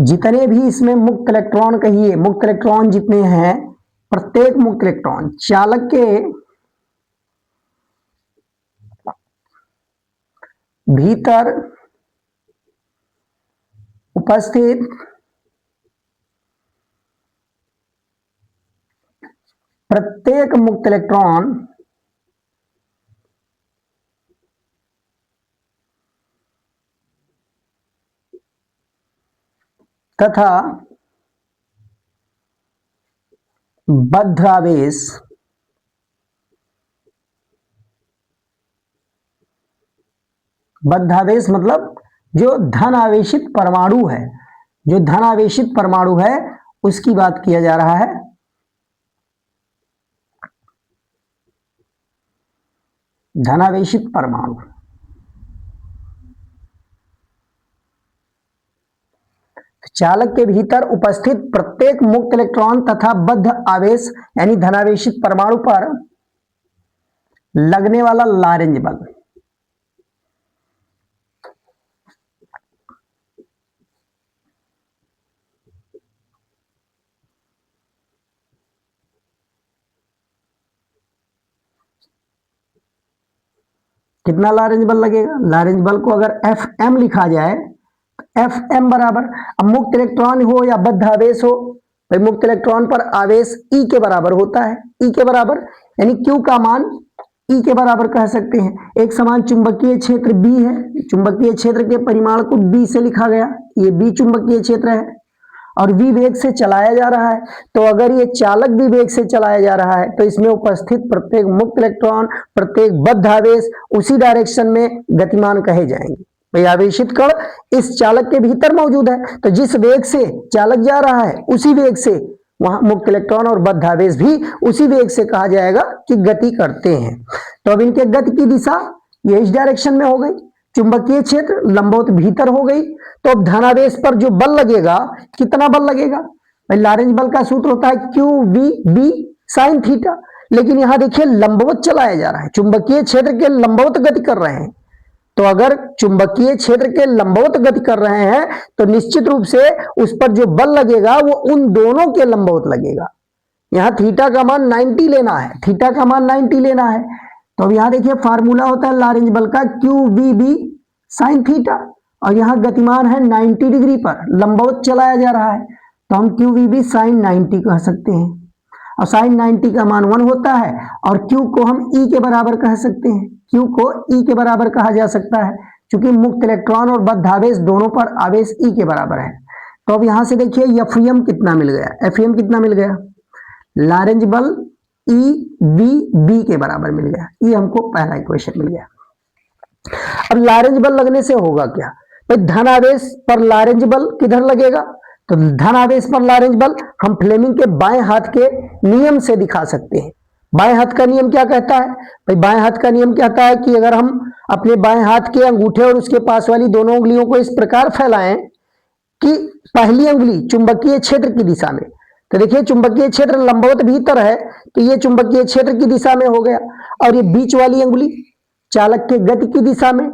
जितने भी इसमें मुक्त इलेक्ट्रॉन कहिए, मुक्त इलेक्ट्रॉन जितने हैं, प्रत्येक मुक्त इलेक्ट्रॉन चालक के भीतर उपस्थित प्रत्येक मुक्त इलेक्ट्रॉन तथा बद्ध आवेश बद्ध आवेश मतलब जो धन आवेशित परमाणु है, जो धन आवेशित परमाणु है उसकी बात किया जा रहा है। धनावेशित परमाणु। चालक के भीतर उपस्थित प्रत्येक मुक्त इलेक्ट्रॉन तथा बद्ध आवेश यानी धनावेशित परमाणु पर लगने वाला लॉरेंज बल। कितना लॉरेंज बल लगेगा? लॉरेंज बल को अगर एफ एम लिखा जाए, एफ एम बराबर, अब मुक्त इलेक्ट्रॉन हो या बद्ध आवेश हो, भाई मुक्त इलेक्ट्रॉन पर आवेश ई के बराबर होता है, ई के बराबर यानी क्यू का मान ई के बराबर कह सकते हैं। एक समान चुंबकीय क्षेत्र बी है, चुंबकीय क्षेत्र के परिमाण को बी से लिखा गया, ये बी चुंबकीय क्षेत्र है और v वेग से चलाया जा रहा है। तो अगर ये चालक भी वेग से चलाया जा रहा है तो इसमें उपस्थित प्रत्येक मुक्त इलेक्ट्रॉन, प्रत्येक बद्ध आवेश उसी डायरेक्शन में गतिमान कहे जाएंगे। भाई आवेशित कण इस चालक के भीतर मौजूद है, तो जिस वेग से चालक जा रहा है उसी वेग से वहां मुक्त इलेक्ट्रॉन और बद्ध आवेश भी उसी वेग से कहा जाएगा कि गति करते हैं। तो अब इनके गति की दिशा ये इस डायरेक्शन में हो गई, चुंबकीय क्षेत्र लंबवत भीतर हो गई। तो अब धनावेश पर जो बल लगेगा, कितना बल लगेगा? भाई लॉरेंज बल का सूत्र होता है Q V B sine theta, लेकिन यहां देखिए लंबवत चलाया जा रहा है, चुंबकीय क्षेत्र के लंबवत गति कर रहे हैं। तो अगर चुंबकीय क्षेत्र के लंबवत गति कर रहे हैं तो निश्चित रूप से उस पर जो बल लगेगा वो उन दोनों के लंबवत लगेगा। यहां थीटा का मान 90 लेना है, थीटा का मान 90 लेना है। तो अब यहां देखिए फार्मूला होता है लॉरेंज बल का Q V B sine theta, और यहां गतिमान है 90 डिग्री पर, लंबवत चलाया जा रहा है, तो हम क्यू वी बी साइन 90 कह सकते हैं। और साइन 90 का मान 1 होता है और क्यू को हम ई के बराबर कह सकते हैं, क्यू को ई के बराबर कहा जा सकता है क्योंकि मुक्त इलेक्ट्रॉन और बद्ध आवेश दोनों पर आवेश ई के बराबर है। तो अब यहां से देखिए एफईएम कितना मिल गया, एफईएम कितना मिल गया? लॉरेंज बल ई बी बी के बराबर मिल गया, ये हमको पहला इक्वेशन मिल गया। अब लॉरेंज बल लगने से होगा क्या? भाई धनावेश पर लॉरेंज बल किधर लगेगा? तो धनावेश पर लॉरेंज बल हम फ्लेमिंग के बाएं हाथ के नियम से दिखा सकते हैं। बाएं हाथ का नियम क्या कहता है? भाई बाएं हाथ का नियम कहता है कि अगर हम अपने बाएं हाथ के अंगूठे और उसके पास वाली दोनों उंगलियों को इस प्रकार फैलाएं कि पहली उंगली चुंबकीय क्षेत्र की दिशा में, तो देखिए चुंबकीय क्षेत्र लंबवत भीतर है तो ये चुंबकीय क्षेत्र की दिशा में हो गया, और ये बीच वाली अंगुली चालक के गति की दिशा में,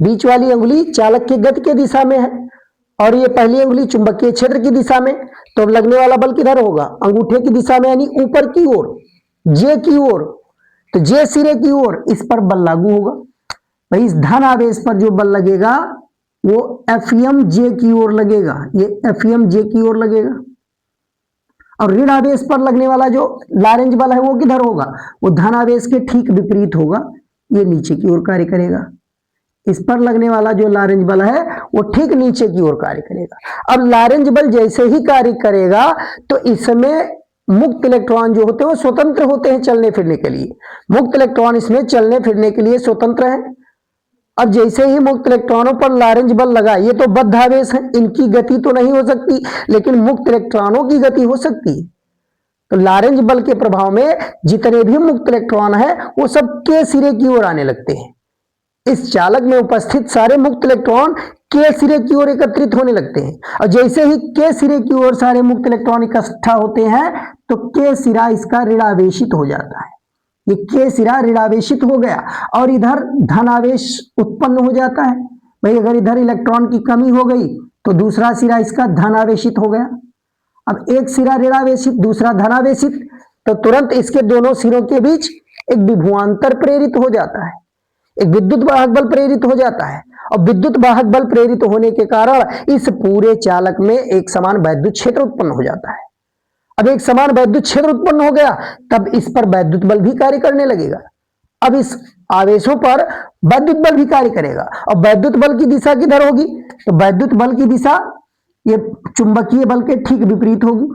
बीच वाली अंगुली चालक के गति की दिशा में है और ये पहली अंगुली चुंबकीय क्षेत्र की दिशा में। तो लगने वाला बल किधर होगा? अंगूठे की दिशा में, यानी ऊपर की ओर, जे की ओर। तो जे सिरे की ओर इस पर बल लागू होगा। भाई इस धन आवेश पर जो बल लगेगा वो एफईएम जे की ओर लगेगा, ये एफईएम जे की ओर लगेगा। और ऋण आवेश पर लगने वाला जो लॉरेंज बल है वो किधर होगा? वो धन आवेश के ठीक विपरीत होगा, ये नीचे की ओर कार्य करेगा। इस पर लगने वाला जो लॉरेंज बल है वो ठीक नीचे की ओर कार्य करेगा। अब लॉरेंज बल जैसे ही कार्य करेगा तो इसमें मुक्त इलेक्ट्रॉन जो होते हैं वो स्वतंत्र होते हैं चलने फिरने के लिए। मुक्त इलेक्ट्रॉन इसमें चलने फिरने के लिए स्वतंत्र है। अब जैसे ही मुक्त इलेक्ट्रॉनों पर लॉरेंज बल लगा, ये तो बद्ध आवेश है, इनकी गति तो नहीं हो सकती, लेकिन मुक्त इलेक्ट्रॉनों की गति हो सकती है। तो लॉरेंज बल के प्रभाव में जितने भी मुक्त इलेक्ट्रॉन है वो सब के सिरे की ओर आने लगते हैं। इस चालक में उपस्थित सारे मुक्त इलेक्ट्रॉन के सिरे की ओर एकत्रित होने लगते हैं, और जैसे ही के सिरे की ओर सारे मुक्त इलेक्ट्रॉन इकट्ठा होते हैं तो के सिरा इसका ऋणावेशित हो जाता है। ये के सिरा ऋणावेशित हो गया और इधर धनावेश उत्पन्न हो जाता है। भाई अगर इधर इलेक्ट्रॉन की कमी हो गई तो दूसरा सिरा इसका धनावेशित हो गया। अब एक सिरा ऋणावेशित, दूसरा धनावेशित, तो तुरंत इसके दोनों सिरों के बीच एक विभवांतर प्रेरित हो जाता है, एक विद्युत वाहक बल प्रेरित हो जाता है। और विद्युत वाहक बल प्रेरित होने के कारण इस पूरे चालक में एक समान वैद्युत क्षेत्र उत्पन्न हो जाता है। अब एक समान वैद्युत क्षेत्र उत्पन्न हो गया तब इस पर वैद्युत बल भी कार्य करने लगेगा। अब इस आवेशों पर वैद्युत बल भी कार्य करेगा, और वैद्युत बल की दिशा किधर होगी? तो वैद्युत बल की दिशा ये चुंबकीय बल के ठीक विपरीत होगी।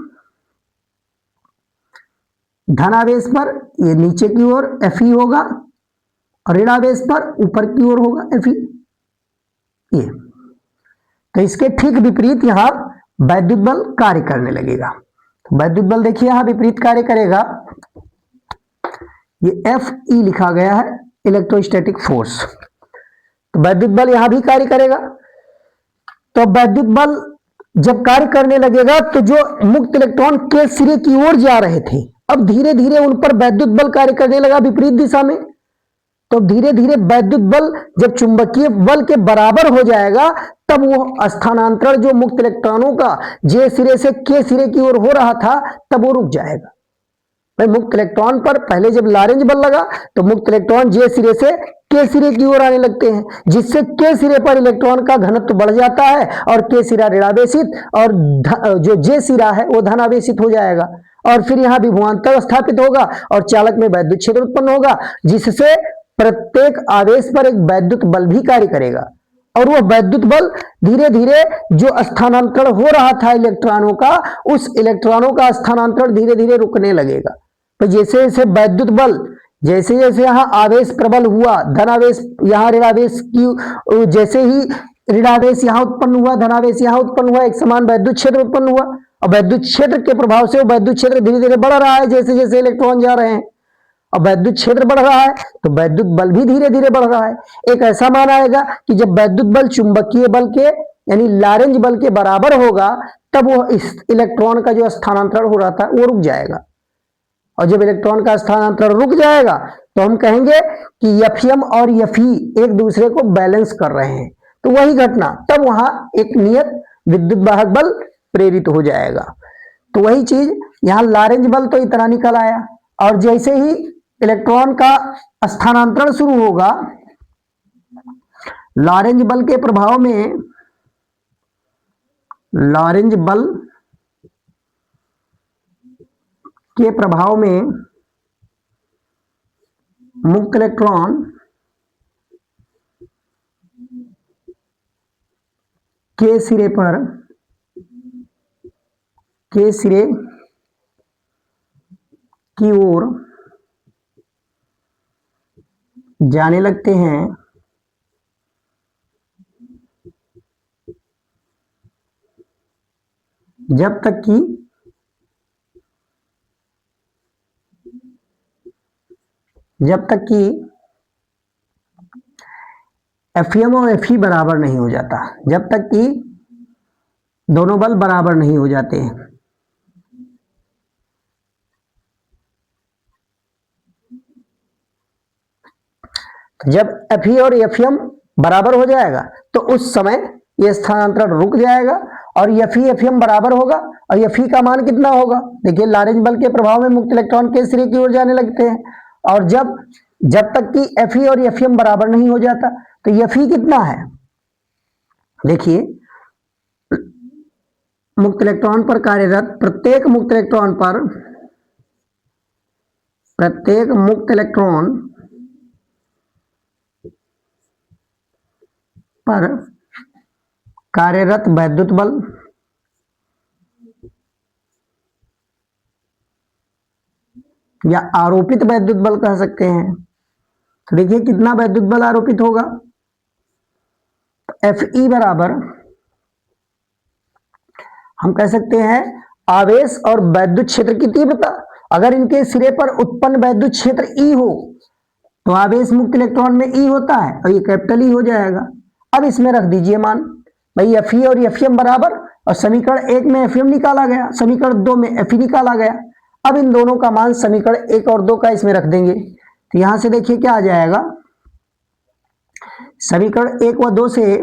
धनावेश पर ये नीचे की ओर Fe होगा और ऋणावेश पर ऊपर की ओर होगा Fe। ये तो इसके ठीक विपरीत यहां वैद्युत बल कार्य करने लगेगा। तो वैद्युत बल देखिए यहां विपरीत कार्य करेगा। ये Fe लिखा गया है, इलेक्ट्रोस्टैटिक फोर्स। तो वैद्युत बल यहां भी कार्य करेगा। तो वैद्युत बल जब कार्य करने लगेगा तो जो मुक्त इलेक्ट्रॉन के सिरे की ओर जा रहे थे, अब धीरे धीरे उन पर वैद्युत बल कार्य करने लगा विपरीत दिशा में। तो धीरे धीरे वैद्युत बल जब चुंबकीय बल के बराबर हो जाएगा, तब वो स्थानांतरण जो मुक्त इलेक्ट्रॉनों का जे सिरे से के सिरे की ओर हो रहा था, तब वो रुक जाएगा। भाई मुक्त इलेक्ट्रॉन पर पहले जब लारेंज बल लगा तो मुक्त इलेक्ट्रॉन जे सिरे से के सिरे की ओर आने लगते हैं, जिससे के सिरे पर इलेक्ट्रॉन का घनत्व बढ़ जाता है और के सिरा ऋणावेशित और जो जे सिरा है वो धनावेशित हो जाएगा। और फिर यहां विभवांतर स्थापित होगा और चालक में वैद्युत क्षेत्र उत्पन्न होगा, जिससे प्रत्येक आवेश पर एक वैद्युत बल भी कार्य करेगा। और वह वैद्युत बल धीरे धीरे जो स्थानांतरण हो रहा था इलेक्ट्रॉनों का, उस इलेक्ट्रॉनों का स्थानांतरण धीरे धीरे रुकने लगेगा। तो जैसे जैसे वैद्युत बल, जैसे जैसे यहां आवेश प्रबल हुआ, धनावेश यहां ऋणावेश की, जैसे ही ऋणावेश यहां उत्पन्न हुआ, धनावेश यहां उत्पन्न हुआ, एक समान वैद्युत क्षेत्र उत्पन्न हुआ। और वैद्युत क्षेत्र के प्रभाव से वैद्युत क्षेत्र धीरे धीरे बढ़ रहा है जैसे जैसे इलेक्ट्रॉन जा रहे हैं। अब वैद्युत क्षेत्र बढ़ रहा है तो वैद्युत बल भी धीरे धीरे बढ़ रहा है। एक ऐसा मान आएगा कि जब वैद्युत बल चुंबकीय बल के यानी लारेंज बल के बराबर होगा, तब वो इस इलेक्ट्रॉन का जो स्थानांतरण हो रहा था वो रुक जाएगा। और जब इलेक्ट्रॉन का स्थानांतरण रुक जाएगा तो हम कहेंगे कि एफएम और एफई एक दूसरे को बैलेंस कर रहे हैं। तो वही घटना, तब वहां एक नियत विद्युत वाहक बल प्रेरित हो जाएगा। तो वही चीज यहां लारेंज बल तो इतना निकल आया, और जैसे ही इलेक्ट्रॉन का स्थानांतरण शुरू होगा, लारेंज बल के प्रभाव में, लारेंज बल के प्रभाव में मुक्त इलेक्ट्रॉन के सिरे पर, के सिरे की ओर जाने लगते हैं, जब तक कि एफएम और एफई बराबर नहीं हो जाता, जब तक कि दोनों बल बराबर नहीं हो जाते। जब एफई और एफएम बराबर हो जाएगा तो उस समय यह स्थानांतरण रुक जाएगा और एफई एफएम बराबर होगा। और एफई का मान कितना होगा, देखिए लारेंज बल के प्रभाव में मुक्त इलेक्ट्रॉन के सिरे की ओर जाने लगते हैं, और जब तक कि एफई और एफएम बराबर नहीं हो जाता तो एफई कितना है, देखिए मुक्त इलेक्ट्रॉन पर कार्यरत प्रत्येक मुक्त इलेक्ट्रॉन पर कार्यरत वैद्युत बल या आरोपित वैद्युत बल कह सकते हैं। तो देखिए कितना वैद्युत बल आरोपित होगा, एफई बराबर हम कह सकते हैं आवेश और वैद्युत क्षेत्र की तीव्रता। अगर इनके सिरे पर उत्पन्न वैद्युत क्षेत्र ई हो तो आवेश मुक्त इलेक्ट्रॉन में ई होता है और ये कैपिटल ई हो जाएगा। अब इसमें रख दीजिए मान, भाई एफई और एफएम बराबर, और समीकरण 1 में एफएम निकाला गया, समीकरण 2 में एफई निकाला गया। अब इन दोनों का मान समीकरण 1 और 2 का इसमें रख देंगे। तो यहां से देखिए क्या आ जाएगा, समीकरण 1 व 2 से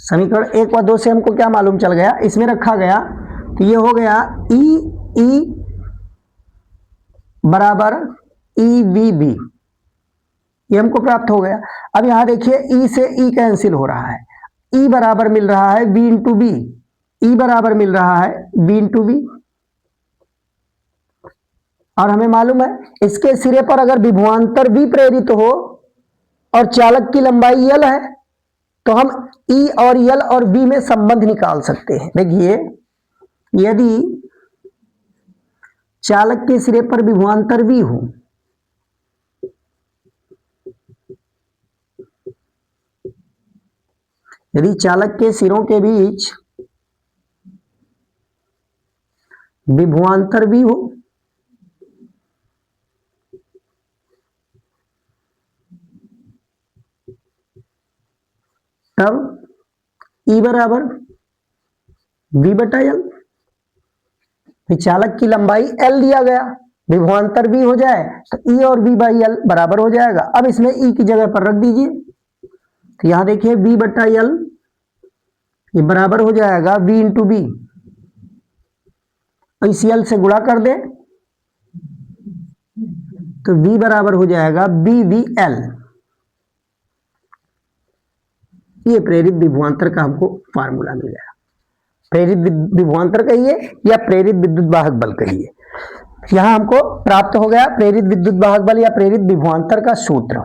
समीकरण 1 व 2 से हमको क्या मालूम चल गया, इसमें रखा गया तो ये हो गया ई बराबर ई वी बी, ये हमको प्राप्त हो गया। अब यहां देखिए ई से ई कैंसिल हो रहा है, ई बराबर मिल रहा है बी इंटू बी, ई बराबर मिल रहा है बी इंटू बी। और हमें मालूम है इसके सिरे पर अगर विभवांतर भी प्रेरित हो और चालक की लंबाई यल है तो हम ई और यल और बी में संबंध निकाल सकते हैं। देखिए यदि चालक के सिरे पर विभवांतर भी हो, यदि चालक के सिरों के बीच विभवांतर भी हो, तब E बराबर V बटा L। चालक की लंबाई L दिया गया, विभवांतर V हो जाए तो E और V बाई L बराबर हो जाएगा। अब इसमें E की जगह पर रख दीजिए, तो यहां देखिए V बटा L ये बराबर हो जाएगा V इंटू बी, इस L से गुणा कर दे तो V बराबर हो जाएगा BVL। ये प्रेरित विभवांतर का हमको फार्मूला मिल गया। प्रेरित विभवांतर कहिए या प्रेरित विद्युत वाहक बल कहिए, यहां हमको प्राप्त हो गया प्रेरित विद्युत वाहक बल या प्रेरित विभवांतर का सूत्र।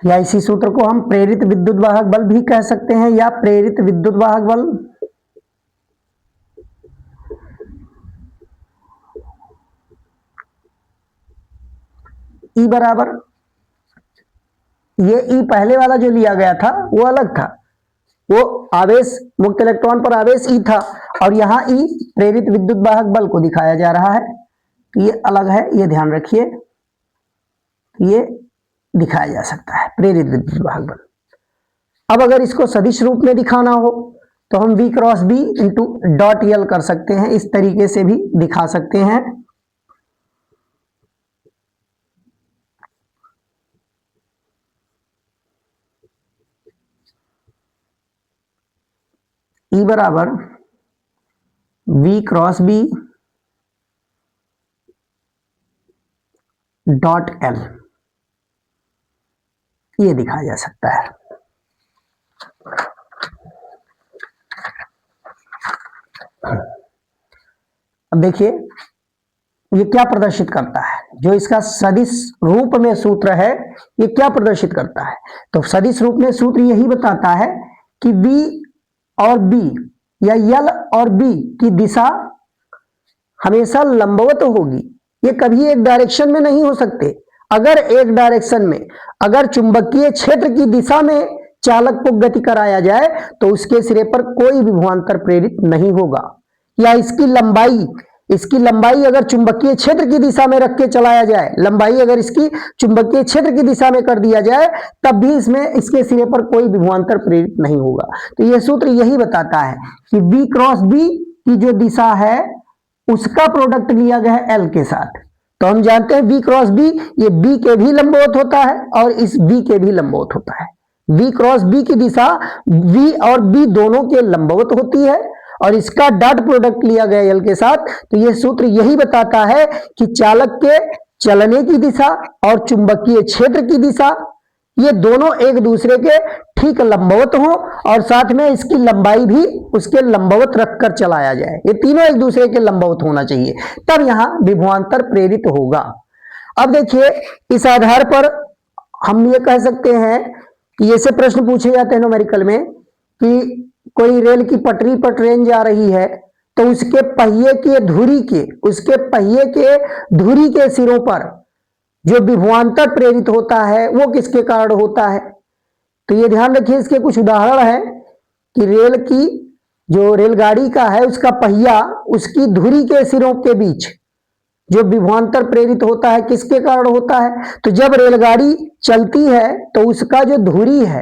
या इसी सूत्र को हम प्रेरित विद्युत वाहक बल भी कह सकते हैं या प्रेरित विद्युत वाहक बल। E बराबर, ये E पहले वाला जो लिया गया था वो अलग था, वो आवेश मुक्त इलेक्ट्रॉन पर आवेश E था, और यहां E प्रेरित विद्युत वाहक बल को दिखाया जा रहा है, तो ये अलग है, ये ध्यान रखिए, ये दिखाया जा सकता है प्रेरित विद्युत वाहक बल। अब अगर इसको सदिश रूप में दिखाना हो तो हम V cross B into dot L कर सकते हैं, इस तरीके से भी दिखा सकते हैं। E बराबर V cross B dot L, ये दिखाया जा सकता है। अब देखिए ये क्या प्रदर्शित करता है, जो इसका सदिश रूप में सूत्र है ये क्या प्रदर्शित करता है, तो सदिश रूप में सूत्र यही बताता है कि V और B या L और B की दिशा हमेशा लंबवत होगी, ये कभी एक डायरेक्शन में नहीं हो सकते। अगर एक डायरेक्शन में अगर चुंबकीय क्षेत्र की दिशा में चालक को गति कराया जाए तो उसके सिरे पर कोई विभवांतर प्रेरित नहीं होगा, या इसकी लंबाई अगर चुंबकीय क्षेत्र की दिशा में रख के चलाया जाए, लंबाई अगर इसकी चुंबकीय क्षेत्र की दिशा में कर दिया जाए तब भी इसमें इसके सिरे पर कोई विभवांतर प्रेरित नहीं होगा। तो यह सूत्र यही बताता है कि V क्रॉस B की जो दिशा है उसका प्रोडक्ट लिया गया है L के साथ, तो हम जानते हैं V क्रॉस B ये B के भी लंबवत होता है और इस B के भी लंबवत होता है। V क्रॉस B की दिशा V और B दोनों के लंबवत होती है और इसका डॉट प्रोडक्ट लिया गया L के साथ, तो यह सूत्र यही बताता है कि चालक के चलने की दिशा और चुंबकीय क्षेत्र की दिशा ये दोनों एक दूसरे के ठीक लंबवत हो और साथ में इसकी लंबाई भी उसके लंबवत रखकर चलाया जाए, ये तीनों एक दूसरे के लंबवत होना चाहिए, तब यहां विभवांतर प्रेरित होगा। अब देखिए इस आधार पर हम ये कह सकते हैं कि ऐसे प्रश्न पूछे जाते हैं न्यूमेरिकल में कि कोई रेल की पटरी पर ट्रेन जा रही है तो उसके पहिए के धुरी के सिरों पर जो विभवांतर प्रेरित होता है वो किसके कारण होता है, तो ये ध्यान रखिए। इसके कुछ उदाहरण है कि रेल की जो रेलगाड़ी का है उसका पहिया उसकी धुरी के सिरों के बीच जो विभवांतर प्रेरित होता है किसके कारण होता है, तो जब रेलगाड़ी चलती है तो उसका जो धुरी है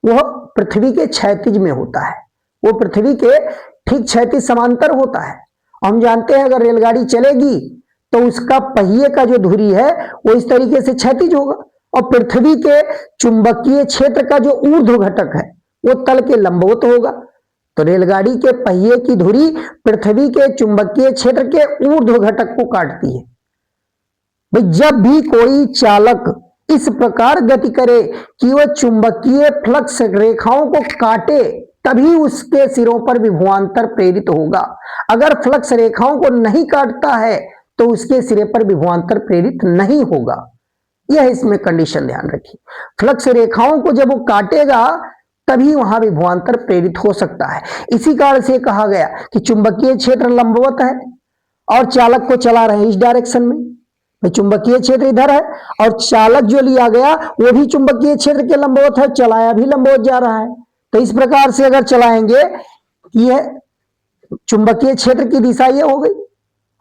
वह पृथ्वी के क्षैतिज में होता है, वो पृथ्वी के ठीक क्षैतिज समांतर होता है। हम जानते हैं अगर रेलगाड़ी चलेगी तो उसका पहिए का जो धुरी है वो इस तरीके से क्षैतिज होगा और पृथ्वी के चुंबकीय क्षेत्र का जो ऊर्ध्व घटक है वो तल के लंबवत होगा, तो रेलगाड़ी के पहिए की धुरी पृथ्वी के चुंबकीय क्षेत्र के ऊर्ध्व घटक को काटती है। भाई जब भी कोई चालक इस प्रकार गति करे कि वह चुंबकीय फ्लक्स रेखाओं को काटे तभी उसके सिरों पर विभवांतर प्रेरित होगा, अगर फ्लक्स रेखाओं को नहीं काटता है तो उसके सिरे पर विभवांतर प्रेरित नहीं होगा। यह इसमें कंडीशन ध्यान रखिए, फ्लक्स रेखाओं को जब वो काटेगा तभी वहां विभवांतर प्रेरित हो सकता है। इसी कारण से कहा गया कि चुंबकीय क्षेत्र लंबवत है और चालक को चला रहे हैं इस डायरेक्शन में, भाई चुंबकीय क्षेत्र इधर है और चालक जो लिया गया वो भी चुंबकीय क्षेत्र के लंबवत है, चलाया भी लंबवत जा रहा है। तो इस प्रकार से अगर चलाएंगे, यह चुंबकीय क्षेत्र की दिशा ये हो गई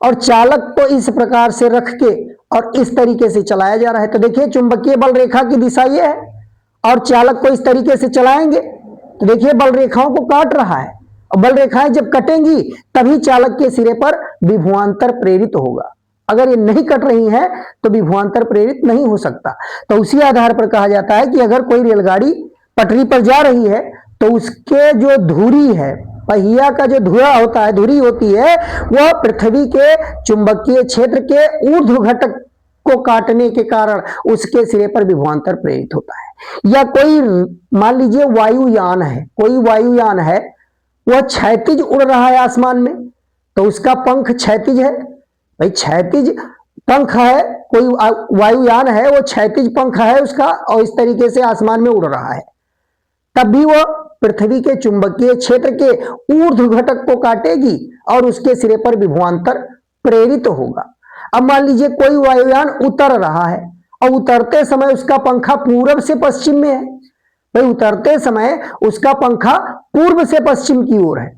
और चालक को इस प्रकार से रख के और इस तरीके से चलाया जा रहा है। तो देखिए चुंबकीय बल रेखा की दिशा ये है और चालक को इस तरीके से चलाएंगे तो देखिए बल रेखाओं को काट रहा है और बल रेखाएं जब कटेंगी तभी चालक के सिरे पर विभवांतर प्रेरित होगा। अगर ये नहीं कट रही हैं तो विभवांतर प्रेरित नहीं हो सकता। तो उसी आधार पर कहा जाता है कि अगर कोई रेलगाड़ी पटरी पर जा रही है तो उसके जो धुरी है, पहिया का जो धुरा होता है, धुरी होती है, वह पृथ्वी के चुंबकीय क्षेत्र के ऊर्ध्व घटक को काटने के कारण उसके सिरे पर विभवांतर प्रेरित होता है। या कोई मान लीजिए वायुयान है, कोई वायुयान है, वह क्षैतिज उड़ रहा है आसमान में, तो उसका पंख क्षैतिज है। भाई क्षैतिज पंख है, कोई वायुयान है वो क्षैतिज पंख है उसका और इस तरीके से आसमान में उड़ रहा है, तब भी वह पृथ्वी के चुंबकीय क्षेत्र के ऊर्ध्व घटक को काटेगी और उसके सिरे पर विभवांतर प्रेरित होगा। अब मान लीजिए कोई वायुयान उतर रहा है और उतरते समय उसका पंखा पूर्व से पश्चिम में है। भाई उतरते समय उसका पंखा पूर्व से पश्चिम की ओर है,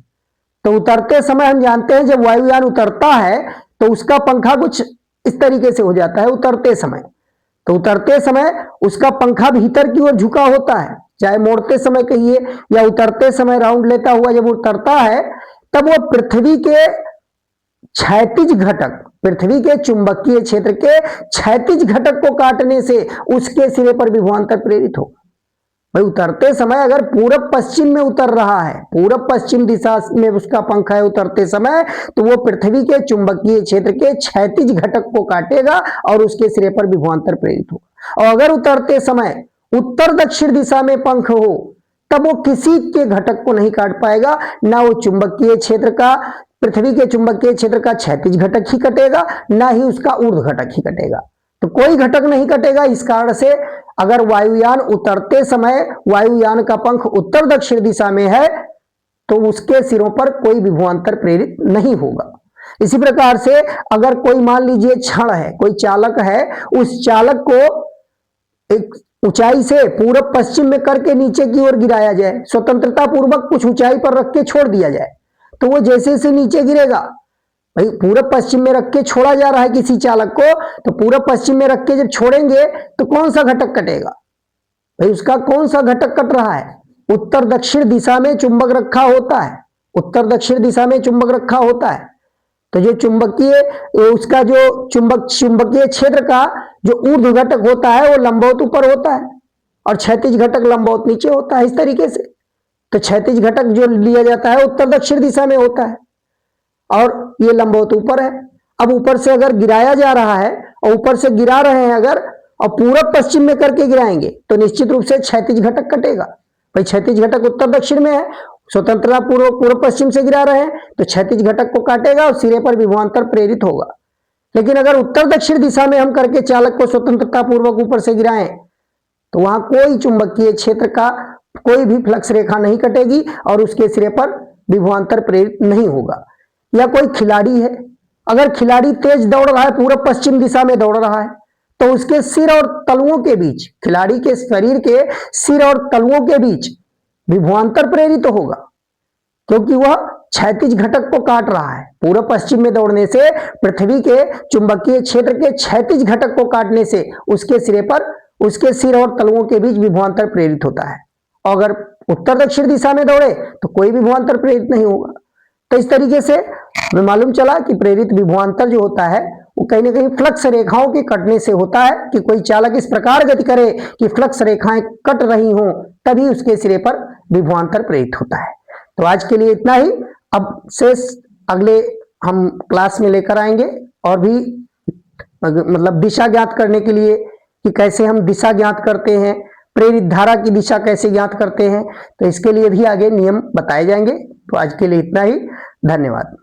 तो उतरते समय हम जानते हैं जब वायुयान उतरता है तो उसका पंखा कुछ इस तरीके से हो जाता है उतरते समय। तो उतरते समय उसका पंखा भीतर की ओर झुका होता है, चाहे मोड़ते समय कहिए या उतरते समय राउंड लेता हुआ जब उतरता है तब वो पृथ्वी के क्षैतिज घटक, पृथ्वी के चुंबकीय क्षेत्र के क्षैतिज घटक को काटने से उसके सिरे पर विभवांतर प्रेरित होगा। भाई उतरते समय अगर पूरब पश्चिम में उतर रहा है, पूरब पश्चिम दिशा में उसका पंखा है उतरते समय, तो वो पृथ्वी के चुंबकीय क्षेत्र के क्षैतिज घटक को काटेगा और उसके सिरे पर विभवांतर प्रेरित होगा। और अगर उतरते समय उत्तर दक्षिण दिशा में पंख हो तब वो किसी के घटक को नहीं काट पाएगा, ना वो चुंबकीय क्षेत्र का, पृथ्वी के चुंबकीय क्षेत्र का क्षैतिज घटक ही कटेगा, ना ही उसका ऊर्ध्व घटक ही कटेगा। तो कोई घटक नहीं कटेगा। इस कारण से अगर वायुयान उतरते समय वायुयान का पंख उत्तर दक्षिण दिशा में है तो उसके सिरों पर कोई विभवांतर प्रेरित नहीं होगा। इसी प्रकार से अगर कोई मान लीजिए क्षण है, कोई चालक है, उस चालक को एक ऊंचाई से पूरब पश्चिम में करके नीचे की ओर गिराया जाए, स्वतंत्रता पूर्वक कुछ ऊंचाई पर रख के छोड़ दिया जाए, तो वो जैसे जैसे नीचे गिरेगा, भाई पूरब पश्चिम में रख के छोड़ा जा रहा है किसी चालक को, तो पूरब पश्चिम में रख के जब छोड़ेंगे तो कौन सा घटक कटेगा? भाई उसका कौन सा घटक कट रहा है? उत्तर दक्षिण दिशा में चुंबक रखा होता है, उत्तर दक्षिण दिशा में चुंबक रखा होता है। तो जो चुंबकीय, उसका जो चुंबकीय क्षेत्र का जो ऊर्ध्व घटक होता है वो लंबवत ऊपर होता है और क्षैतिज घटक लंबवत नीचे होता है। इस तरीके से तो क्षैतिज घटक जो लिया जाता है उत्तर दक्षिण दिशा में होता है और ये लंबवत ऊपर है। अब ऊपर से अगर गिराया जा रहा है और ऊपर से गिरा रहे हैं अगर और पूरब पश्चिम में करके गिराएंगे तो निश्चित रूप से क्षैतिज घटक कटेगा। भाई क्षैतिज घटक उत्तर दक्षिण में है, स्वतंत्रता पूर्व पश्चिम से गिरा रहे हैं तो क्षैतिज घटक को काटेगा और सिरे पर विभवांतर प्रेरित होगा। लेकिन अगर उत्तर दक्षिण दिशा में हम करके चालक को स्वतंत्रता पूर्वक ऊपर से गिराएं तो वहां कोई चुंबकीय क्षेत्र का कोई भी फ्लक्स रेखा नहीं कटेगी और उसके सिरे पर विभवांतर प्रेरित नहीं होगा। या कोई खिलाड़ी है, अगर खिलाड़ी तेज दौड़ रहा है, पूरब पश्चिम दिशा में दौड़ रहा है, तो उसके सिर और तलुओं के बीच, खिलाड़ी के शरीर के सिर और तलुओं के बीच विभवांतर प्रेरित होगा क्योंकि वह क्षैतिज घटक को काट रहा है। पूरब पश्चिम में दौड़ने से पृथ्वी के चुंबकीय क्षेत्र के क्षैतिज घटक को काटने से उसके सिरे पर, उसके सिर और तलुओं के बीच विभवांतर प्रेरित होता है। और अगर उत्तर दक्षिण दिशा में दौड़े तो कोई विभवांतर प्रेरित नहीं होगा। तो इस तरीके से हमें मालूम चला कि प्रेरित विभवांतर जो होता है वो कहीं ना कहीं फ्लक्स रेखाओं के कटने से होता है कि कोई चालक इस प्रकार गति करे कि फ्लक्स रेखाएं कट रही हों तभी उसके सिरे पर विभवांतर प्रेरित होता है। तो आज के लिए इतना ही। अब शेष अगले हम क्लास में लेकर आएंगे और भी मतलब दिशा ज्ञात करने के लिए कि कैसे हम दिशा ज्ञात करते हैं, प्रेरित धारा की दिशा कैसे ज्ञात करते हैं, तो इसके लिए भी आगे नियम बताए जाएंगे। तो आज के लिए इतना ही, धन्यवाद।